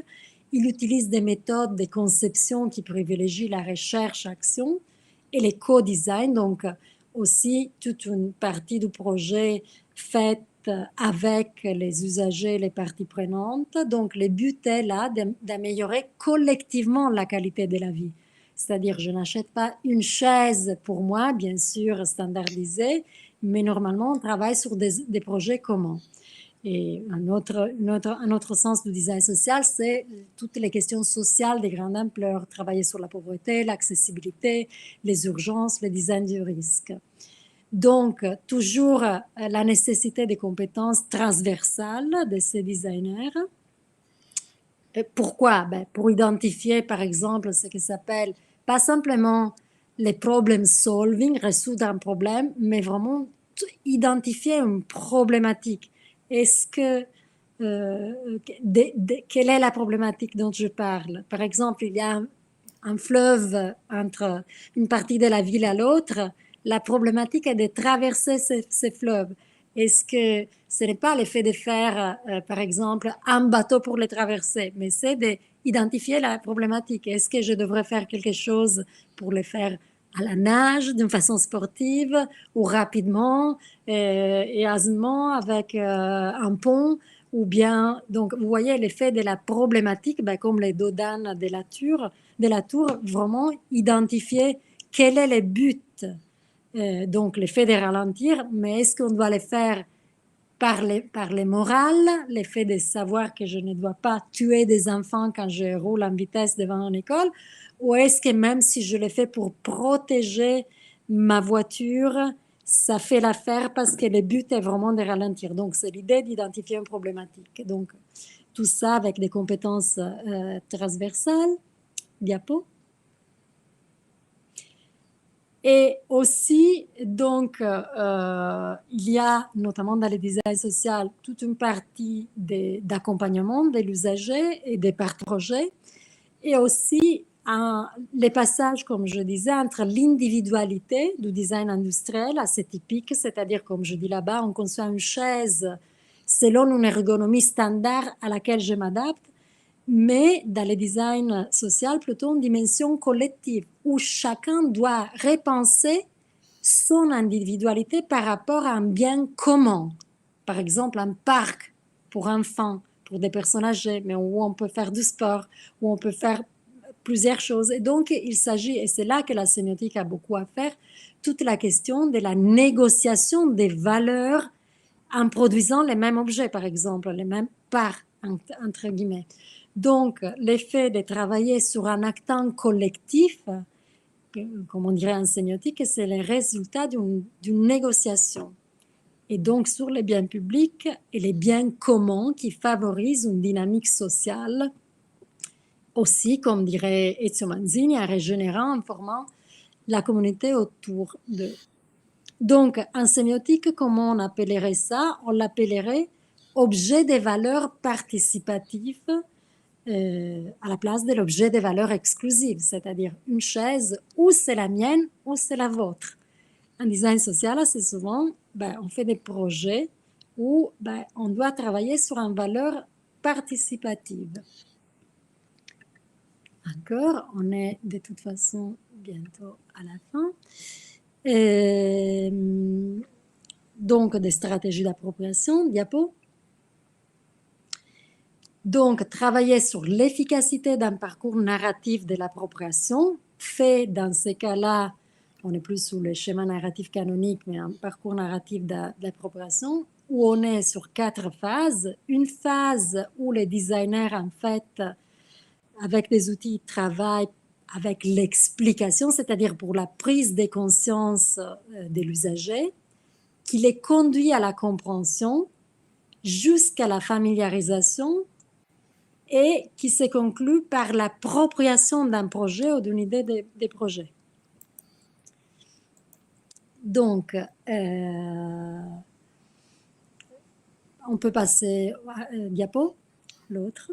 Il utilise des méthodes de conception qui privilégient la recherche-action et les co-design, donc aussi toute une partie du projet faite avec les usagers, les parties prenantes. Donc le but est là d'améliorer collectivement la qualité de la vie. C'est-à-dire, je n'achète pas une chaise pour moi, bien sûr, standardisée, mais normalement, on travaille sur des projets communs. Et un autre sens du design social, c'est toutes les questions sociales de grande ampleur, travailler sur la pauvreté, l'accessibilité, les urgences, le design du risque. Donc, toujours la nécessité des compétences transversales de ces designers. Pourquoi? Pour identifier, par exemple, ce qui s'appelle pas simplement les problem solving, résoudre un problème, mais vraiment identifier une problématique. Est-ce que quelle est la problématique dont je parle? Par exemple, il y a un fleuve entre une partie de la ville à l'autre. La problématique est de traverser ces fleuves. Est-ce que ce n'est pas l'effet de faire, par exemple, un bateau pour les traverser, mais c'est d'identifier la problématique. Est-ce que je devrais faire quelque chose pour le faire à la nage, d'une façon sportive, ou rapidement et aisément avec un pont, ou bien, donc vous voyez l'effet de la problématique, comme les dos d'âne de la tour, vraiment identifier quel est le but. Donc l'effet de ralentir, mais est-ce qu'on doit le faire par les morales, l'effet de savoir que je ne dois pas tuer des enfants quand je roule en vitesse devant une école, ou est-ce que même si je le fais pour protéger ma voiture, ça fait l'affaire parce que le but est vraiment de ralentir. Donc c'est l'idée d'identifier une problématique. Donc tout ça avec des compétences transversales. Diapo. Et aussi, donc, il y a notamment dans le design social toute une partie d'accompagnement de l'usager et des parties projets, et aussi les passages, comme je disais, entre l'individualité du design industriel assez typique, c'est-à-dire, comme je dis là-bas, on conçoit une chaise selon une ergonomie standard à laquelle je m'adapte, mais dans le design social, plutôt une dimension collective, où chacun doit repenser son individualité par rapport à un bien commun. Par exemple, un parc pour enfants, pour des personnes âgées, mais où on peut faire du sport, où on peut faire plusieurs choses. Et donc, il s'agit, et c'est là que la sémiotique a beaucoup à faire, toute la question de la négociation des valeurs en produisant les mêmes objets, par exemple, les mêmes parts, entre guillemets. Donc, l'effet de travailler sur un actant collectif, comme on dirait en sémiotique, c'est le résultat d'une négociation. Et donc, sur les biens publics et les biens communs qui favorisent une dynamique sociale, aussi, comme dirait Ezio Manzini, en régénérant, en formant la communauté autour d'eux. Donc, en sémiotique, comment on appellerait ça? On l'appellerait objet des valeurs participatives à la place de l'objet des valeurs exclusives, c'est-à-dire une chaise, ou c'est la mienne ou c'est la vôtre. En design social, assez souvent, on fait des projets où on doit travailler sur une valeur participative. Encore, on est de toute façon bientôt à la fin. Donc, des stratégies d'appropriation, diapo. Donc, travailler sur l'efficacité d'un parcours narratif de l'appropriation, fait dans ces cas-là, on n'est plus sous le schéma narratif canonique, mais un parcours narratif d'appropriation, où on est sur 4 phases. Une phase où les designers, en fait, avec des outils, travaillent avec l'explication, c'est-à-dire pour la prise de conscience de l'usager, qui les conduit à la compréhension jusqu'à la familiarisation et qui se conclut par l'appropriation d'un projet ou d'une idée des projets. Donc, on peut passer diapo, l'autre.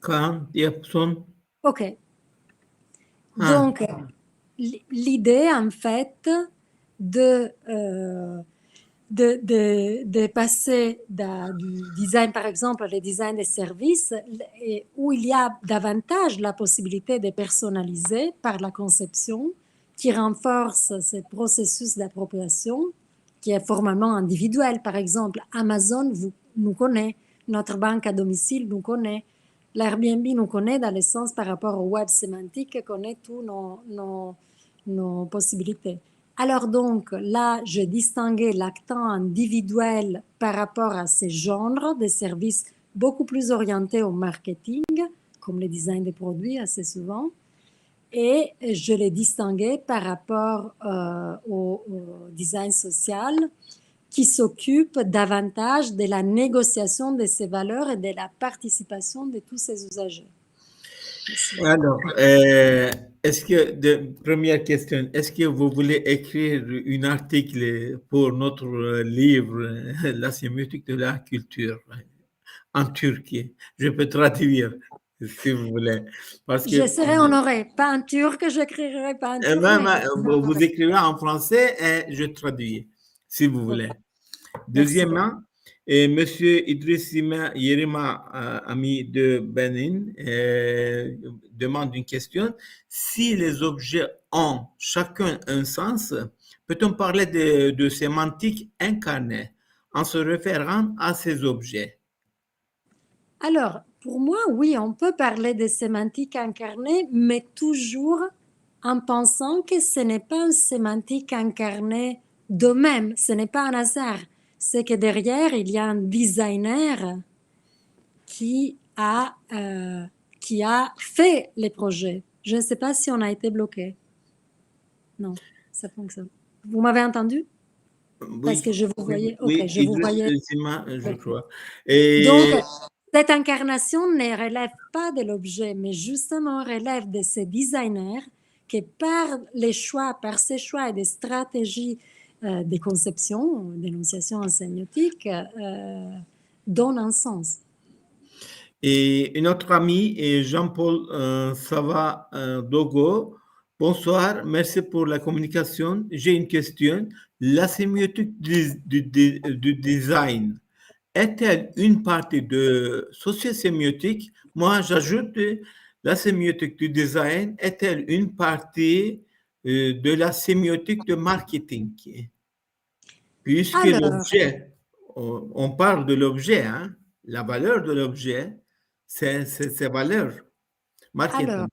Quand, diapo. OK. Donc, l'idée, en fait, de passer du design, par exemple, le design des services, où il y a davantage la possibilité de personnaliser par la conception, qui renforce ce processus d'appropriation, qui est formellement individuel. Par exemple, Amazon nous connaît, notre banque à domicile nous connaît, l'Airbnb nous connaît dans le sens par rapport au web sémantique, connaît toutes nos possibilités. Alors donc, là, je distinguais l'acte individuel par rapport à ces genres de services beaucoup plus orientés au marketing, comme le design des produits assez souvent, et je les distinguais par rapport au design social qui s'occupe davantage de la négociation de ces valeurs et de la participation de tous ces usagers. Alors, première question, est-ce que vous voulez écrire un article pour notre livre, La sémiotique de la culture, en Turquie? Je peux traduire, si vous voulez. Parce que, je serais honorée, pas en turc, je n'écrirai pas en turc. Vous écrivez en français et je traduis, si vous voulez. Deuxièmement, Monsieur Idriss Yerima, ami de Benin, demande une question. Si les objets ont chacun un sens, peut-on parler de sémantique incarnée en se référant à ces objets? Alors, pour moi, oui, on peut parler de sémantique incarnée, mais toujours en pensant que ce n'est pas une sémantique incarnée d'eux-mêmes, ce n'est pas un hasard. C'est que derrière, il y a un designer qui a fait les projets. Je ne sais pas si on a été bloqué. Non, ça fonctionne. Vous m'avez entendu? Oui, parce que je vous voyais. Oui, Ok, je vous voyais. je crois. Donc, cette incarnation ne relève pas de l'objet, mais justement relève de ces designers qui, par ces choix et des stratégies de conception, d'énonciation en sémiotique, donnent un sens. Et notre ami Jean-Paul Sava Dogo, bonsoir, merci pour la communication. J'ai une question. La sémiotique du design est-elle une partie de sociosémiotique? Moi, j'ajoute, la sémiotique du design est-elle une partie de la sémiotique de marketing? Puisque l'objet, on parle de l'objet, hein, la valeur de l'objet, c'est ses valeurs marketing. Alors,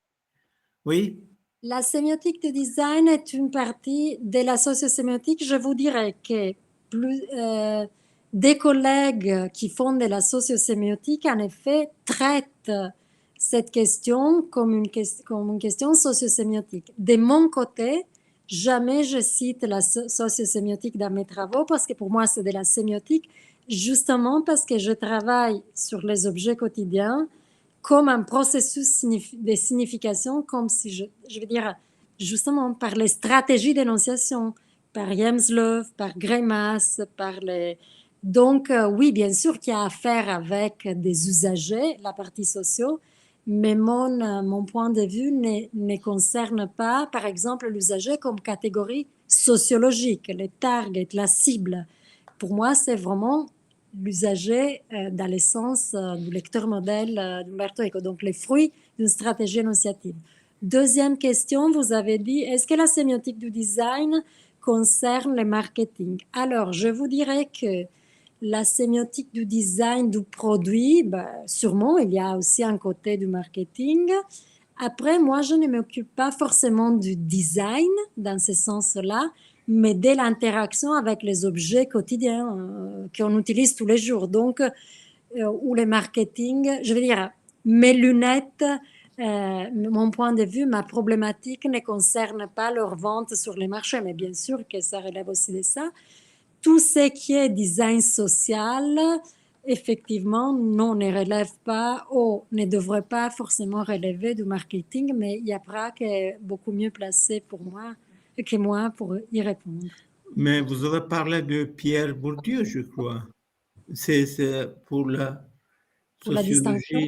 oui. La sémiotique du design est une partie de la sociosémiotique. Je vous dirais que des collègues qui font de la sociosémiotique, en effet, traitent cette question comme une question sociosémiotique. De mon côté, jamais je cite la sociosémiotique dans mes travaux parce que pour moi, c'est de la sémiotique, justement parce que je travaille sur les objets quotidiens comme un processus de signification, comme si je veux dire, justement par les stratégies d'énonciation, par James Loewe, par Greimas, par Donc, oui, bien sûr qu'il y a affaire avec des usagers, la partie sociaux, mais mon point de vue ne concerne pas, par exemple, l'usager comme catégorie sociologique, les targets, la cible. Pour moi, c'est vraiment l'usager dans le sens du lecteur modèle d'Umberto Eco, donc les fruits d'une stratégie énonciative. Deuxième question, vous avez dit, est-ce que la sémiotique du design concerne le marketing? Alors, je vous dirais que la sémiotique du design du produit, ben, sûrement, il y a aussi un côté du marketing. Après, moi, je ne m'occupe pas forcément du design dans ce sens-là, mais de l'interaction avec les objets quotidiens qu'on utilise tous les jours. Donc, ou le marketing, je veux dire, mes lunettes, mon point de vue, ma problématique ne concerne pas leur vente sur les marchés, mais bien sûr que ça relève aussi de ça. Tout ce qui est design social, effectivement, non, ne relève pas ou ne devrait pas forcément relever du marketing, mais il y a Prague qui est beaucoup mieux placé pour moi que moi pour y répondre. Mais vous avez parlé de Pierre Bourdieu, je crois. C'est pour la Pour la distinction,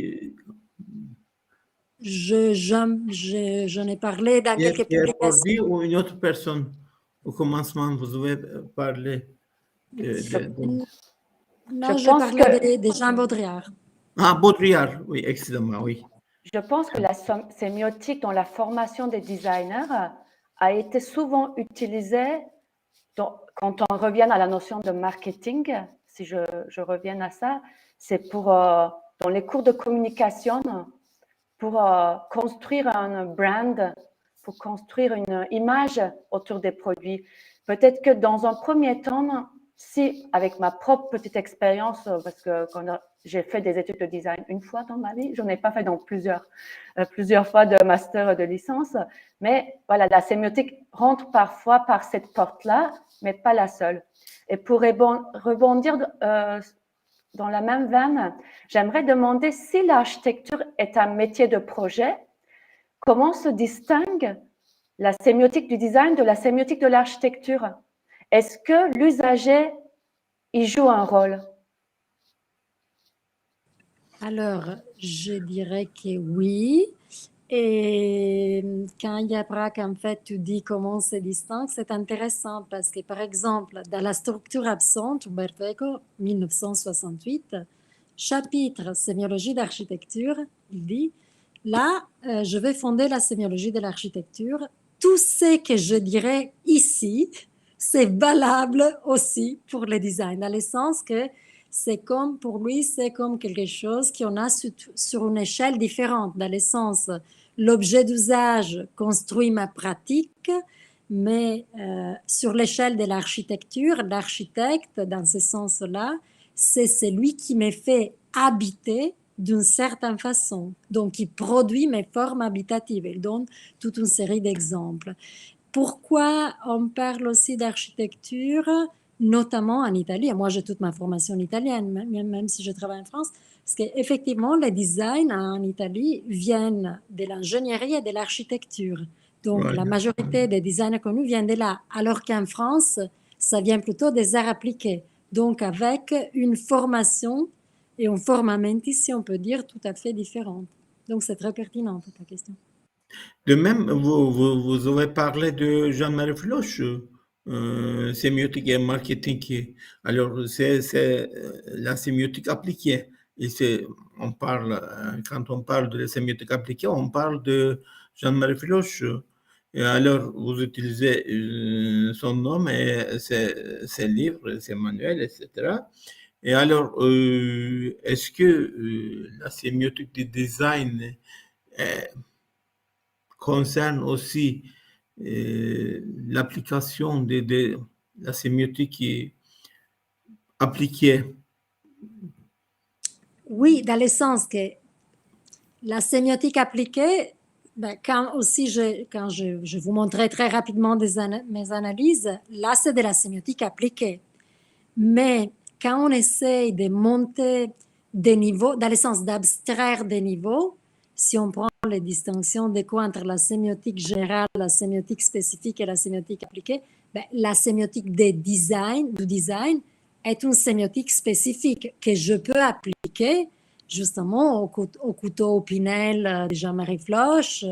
sociologie. j'en ai parlé dans quelques Pierre publications. Bourdieu ou une autre personne? Au commencement, vous avez parlé Non, Je je pense parlais de Jean Baudrillard. Ah, Baudrillard, oui, excusez-moi, oui. Je pense que la sémiotique dans la formation des designers a été souvent utilisée quand on revient à la notion de marketing, si je reviens à ça, c'est pour, dans les cours de communication, pour construire un brand, pour construire une image autour des produits. Peut-être que dans un premier temps, si avec ma propre petite expérience, parce que quand j'ai fait des études de design une fois dans ma vie, je n'en ai pas fait dans plusieurs fois de master de licence, mais voilà, la sémiotique rentre parfois par cette porte-là, mais pas la seule. Et pour rebondir dans la même veine, j'aimerais demander si l'architecture est un métier de projet, comment se distingue la sémiotique du design de la sémiotique de l'architecture? Est-ce que l'usager y joue un rôle? Alors, je dirais que oui. Et quand Yaprak, en fait, tu dis comment se distingue, c'est intéressant parce que, par exemple, dans la structure absente, Umberto Eco, 1968, chapitre sémiologie d'architecture, il dit, là, je vais fonder la sémiologie de l'architecture. Tout ce que je dirais ici, c'est valable aussi pour le design, dans le sens que c'est comme, pour lui, c'est comme quelque chose qu'on a sur une échelle différente, dans le sens, l'objet d'usage construit ma pratique, mais sur l'échelle de l'architecture, l'architecte, dans ce sens-là, c'est celui qui me fait habiter d'une certaine façon. Donc, il produit mes formes habitatives. Il donne toute une série d'exemples. Pourquoi on parle aussi d'architecture, notamment en Italie? Moi, j'ai toute ma formation en italienne, même si je travaille en France, parce qu'effectivement, les designs en Italie viennent de l'ingénierie et de l'architecture. Donc, Voilà. la majorité des designs connus viennent de là, alors qu'en France, ça vient plutôt des arts appliqués. Donc, avec une formation et un formamenti, si on peut dire, tout à fait différente. Donc, c'est très pertinent, ta question. De même, vous avez parlé de Jean-Marie Floch, sémiotique et marketing. Alors, c'est la sémiotique appliquée. Et on parle, quand on parle de la sémiotique appliquée, on parle de Jean-Marie Floch. Et alors, vous utilisez son nom et ses livres, ses manuels, etc. Et alors, est-ce que la sémiotique du design concerne aussi l'application de la sémiotique appliquée? Oui, dans le sens que la sémiotique appliquée, ben, quand je vous montrais très rapidement mes analyses, là c'est de la sémiotique appliquée. Mais quand on essaie de monter des niveaux, dans le sens d'abstraire des niveaux, si on prend les distinctions de quoi entre la sémiotique générale, la sémiotique spécifique et la sémiotique appliquée, ben, la sémiotique du design, est une sémiotique spécifique que je peux appliquer justement au couteau au Pinel de Jean-Marie Floch,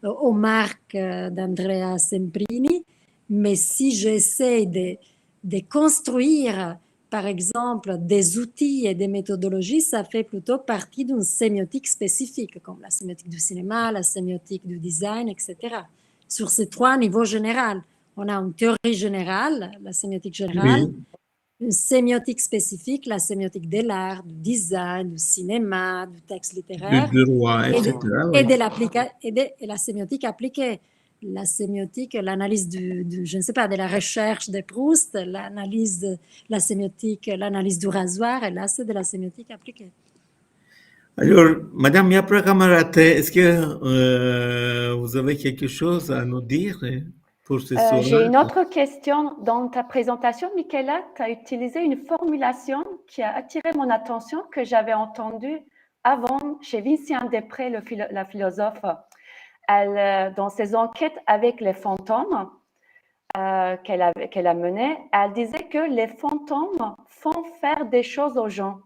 aux marques d'Andrea Semprini. Mais si j'essaie de construire, par exemple, des outils et des méthodologies, ça fait plutôt partie d'une sémiotique spécifique, comme la sémiotique du cinéma, la sémiotique du design, etc. Sur ces trois niveaux généraux, on a une théorie générale, la sémiotique générale, Oui, une sémiotique spécifique, la sémiotique de l'art, du design, du cinéma, du texte littéraire, du roi, et, etc. et, Oui. et la sémiotique appliquée. La sémiotique, l'analyse je ne sais pas, de la recherche de Proust, l'analyse de la sémiotique, l'analyse du rasoir, et là, c'est de la sémiotique appliquée. Alors, Madame Yapra Camarate, est-ce que vous avez quelque chose à nous dire pour ce soir? J'ai une autre question. Dans ta présentation, Michaela, tu as utilisé une formulation qui a attiré mon attention que j'avais entendue avant chez Vincent Després, la philosophe. Elle, dans ses enquêtes avec les fantômes qu'elle a menées, elle disait que les fantômes font faire des choses aux gens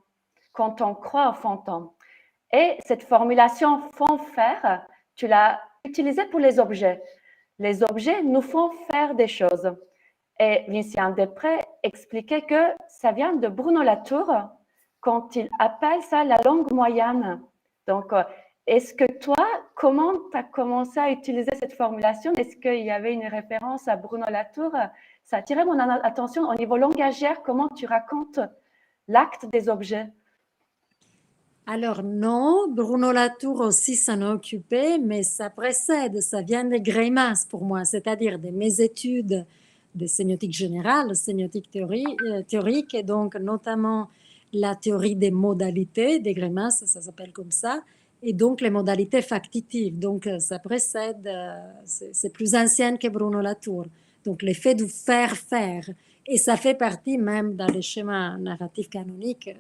quand on croit aux fantômes. Et cette formulation « font faire », tu l'as utilisée pour les objets. Les objets nous font faire des choses. Et Vincent Després expliquait que ça vient de Bruno Latour quand il appelle ça la langue moyenne. Donc, est-ce que toi, comment tu as commencé à utiliser cette formulation? Est-ce qu'il y avait une référence à Bruno Latour? Ça a attiré mon attention au niveau langagière, comment tu racontes l'acte des objets. Alors non, Bruno Latour aussi s'en a occupé, mais ça précède, ça vient de Greimas pour moi, c'est-à-dire de mes études de sémiotique générale, sémiotique théorique, et donc notamment la théorie des modalités de Greimas, ça s'appelle comme ça, et donc les modalités factitives. Donc ça précède, c'est plus ancien que Bruno Latour. Donc l'effet du faire, et ça fait partie même dans les schémas narratifs canoniques.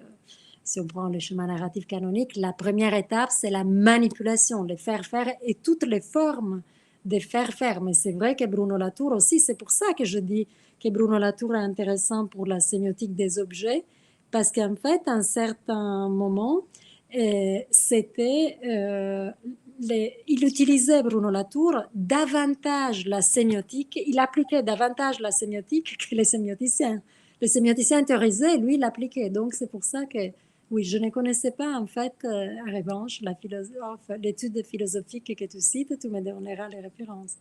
Si on prend le schéma narratif canonique, la première étape, c'est la manipulation, le faire et toutes les formes de faire. Mais c'est vrai que Bruno Latour aussi, c'est pour ça que je dis que Bruno Latour est intéressant pour la sémiotique des objets, parce qu'en fait, à un certain moment, il utilisait, Bruno Latour, davantage la sémiotique, il appliquait davantage la sémiotique que les sémioticiens. Les sémioticiens théorisaient, lui, il appliquait. Donc, c'est pour ça que oui, je ne connaissais pas, en fait, en revanche, l'étude philosophique que tu cites, tu me donneras les références.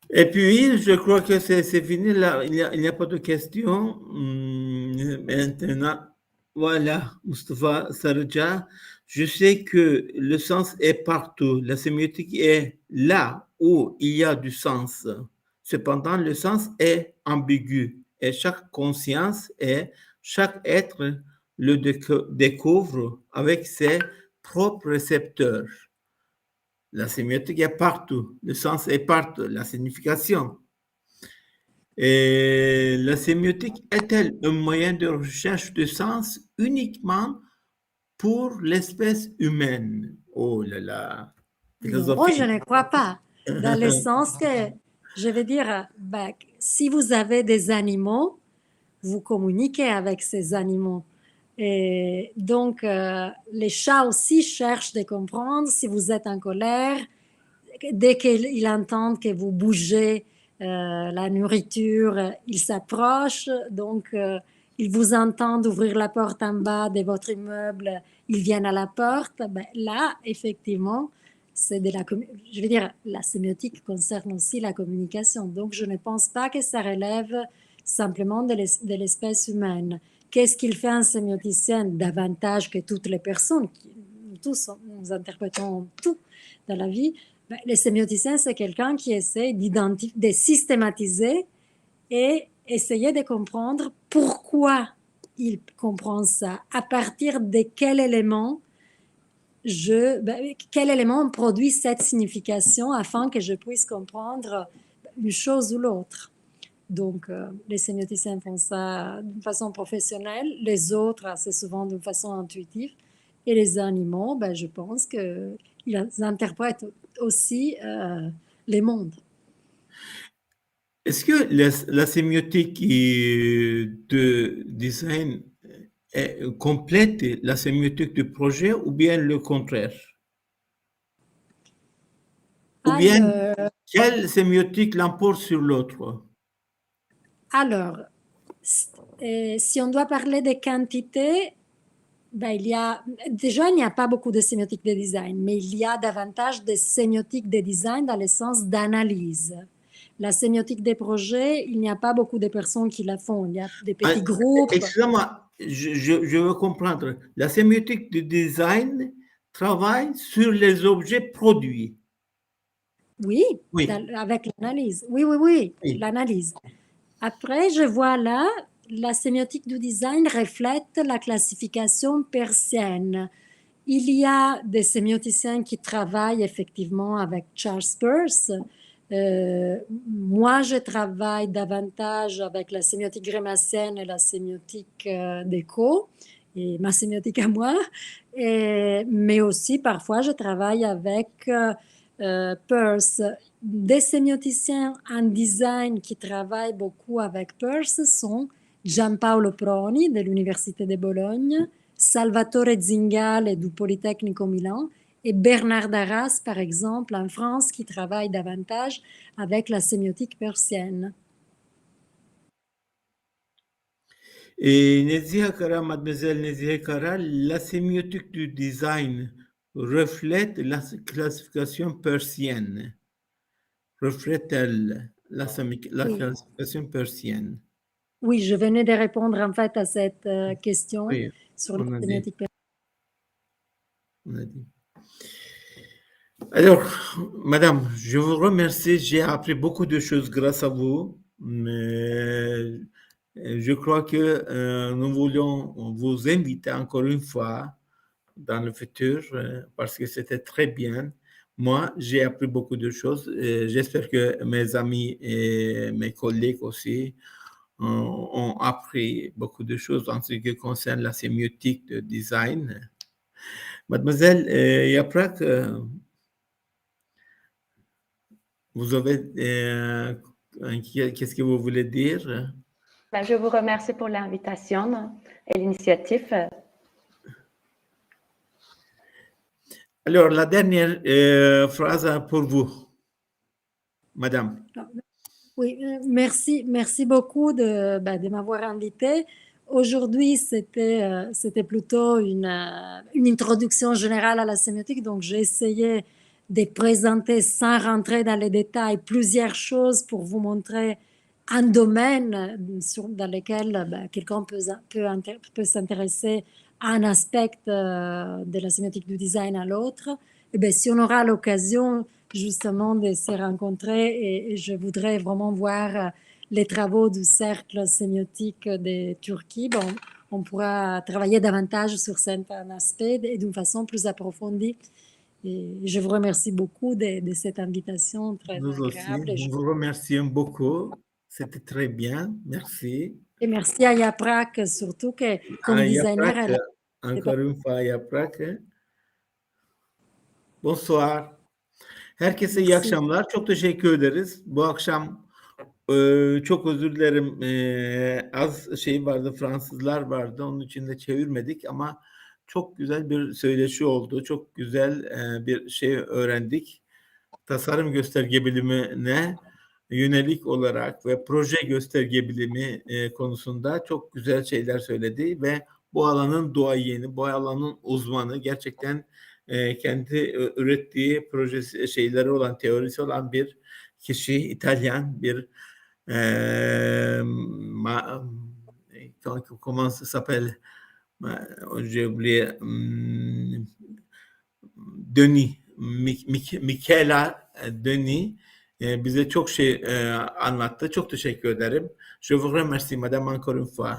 Et puis, je crois que c'est fini là. Il n'y a pas de questions. Maintenant, voilà, Mustafa Sarja. Je sais que le sens est partout. La sémiotique est là où il y a du sens. Cependant, le sens est ambigu et chaque conscience et chaque être le découvre avec ses propres récepteurs. La sémiotique est partout, le sens est partout, la signification. Et la sémiotique est-elle un moyen de recherche de sens uniquement pour l'espèce humaine? Oh là là, Non, je philosophie. ne crois pas. Dans le sens que, je veux dire, si vous avez des animaux, vous communiquez avec ces animaux. Et donc, les chats aussi cherchent de comprendre si vous êtes en colère. Dès qu'ils entendent que vous bougez la nourriture, ils s'approchent. Donc, ils vous entendent ouvrir la porte en bas de votre immeuble, ils viennent à la porte. Là, effectivement, c'est je veux dire, la sémiotique concerne aussi la communication. Donc, je ne pense pas que ça relève simplement de l'espèce humaine. Qu'est-ce qu'il fait un sémioticien davantage que toutes les personnes? Nous tous, nous interprétons tout dans la vie. Le sémioticien, c'est quelqu'un qui essaie de systématiser et essayer de comprendre pourquoi il comprend ça, à partir de quel élément quel élément produit cette signification afin que je puisse comprendre une chose ou l'autre. Donc, les sémioticiens font ça d'une façon professionnelle, les autres assez souvent d'une façon intuitive, et les animaux, je pense qu'ils interprètent aussi les mondes. Est-ce que la sémiotique de design complète la sémiotique du projet ou bien le contraire? Ou bien quelle sémiotique l'emporte sur l'autre? Alors, si on doit parler de quantité, ben, il n'y a pas beaucoup de sémiotique de design, mais il y a davantage de sémiotique de design dans le sens d'analyse. La sémiotique des projets, il n'y a pas beaucoup de personnes qui la font. Il y a des petits groupes. Excusez-moi, je veux comprendre. La sémiotique du design travaille sur les objets produits. Oui, Oui. avec l'analyse. Oui, Oui. l'analyse. Après, je vois là, la sémiotique du design reflète la classification persienne. Il y a des sémioticiens qui travaillent effectivement avec Charles Peirce. Moi, je travaille davantage avec la sémiotique grémassienne et la sémiotique d'Eco, et ma sémiotique à moi. Mais aussi, parfois, je travaille avec Peirce. Des sémioticiens en design qui travaillent beaucoup avec Peirce sont Giampaolo Proni de l'Université de Bologne, Salvatore Zingale du Politecnico Milan et Bernard Darras, par exemple, en France, qui travaille davantage avec la sémiotique persienne. Et Neziha Kara, mademoiselle Neziha Kara, la sémiotique du design reflète la classification persienne. Reflète-t-elle la classification persienne? Oui, je venais de répondre en fait à cette question Oui, sur la sémiotique persienne. On a dit. Alors, madame, je vous remercie. J'ai appris beaucoup de choses grâce à vous. Mais je crois que nous voulions vous inviter encore une fois dans le futur parce que c'était très bien. Moi, j'ai appris beaucoup de choses. J'espère que mes amis et mes collègues aussi ont appris beaucoup de choses en ce qui concerne la sémiotique de design. Mademoiselle Yaprak, vous avez qu'est-ce que vous voulez dire? Ben, je vous remercie pour l'invitation et l'initiative. Alors, la dernière phrase pour vous, madame. Oui, merci beaucoup de m'avoir invité. Aujourd'hui, c'était plutôt une introduction générale à la sémiotique, donc j'ai essayé de présenter sans rentrer dans les détails plusieurs choses pour vous montrer un domaine dans lequel quelqu'un peut s'intéresser à un aspect de la sémiotique du design à l'autre. Et bien, si on aura l'occasion justement de se rencontrer et je voudrais vraiment voir les travaux du cercle sémiotique de Turquie. Bon, on pourra travailler davantage sur certains aspects et d'une façon plus approfondie. Et je vous remercie beaucoup de cette invitation très Nous agréable. aussi, nous vous remercions beaucoup. C'était très bien. Merci. Et merci à Yaprak surtout que comme designer. Yaprak, encore une fois Yaprak. Bonsoir. Herkese iyi akşamlar. Çok teşekkür ederiz. Bu akşam çok özür dilerim. Az şey vardı, Fransızlar vardı. Onun için de çevirmedik ama çok güzel bir söyleşi oldu. Çok güzel bir şey öğrendik. Tasarım gösterge bilimine yönelik olarak ve proje gösterge bilimi konusunda çok güzel şeyler söyledi ve bu alanın duayeni, bu alanın uzmanı, gerçekten kendi ürettiği projesi şeyleri olan, teorisi olan bir kişi, İtalyan bir comment ça s'appelle? J'ai oublié. Denis, Michela Denis bize çok şey anlattı. Çok teşekkür ederim. Je vous remercie madame encore une fois.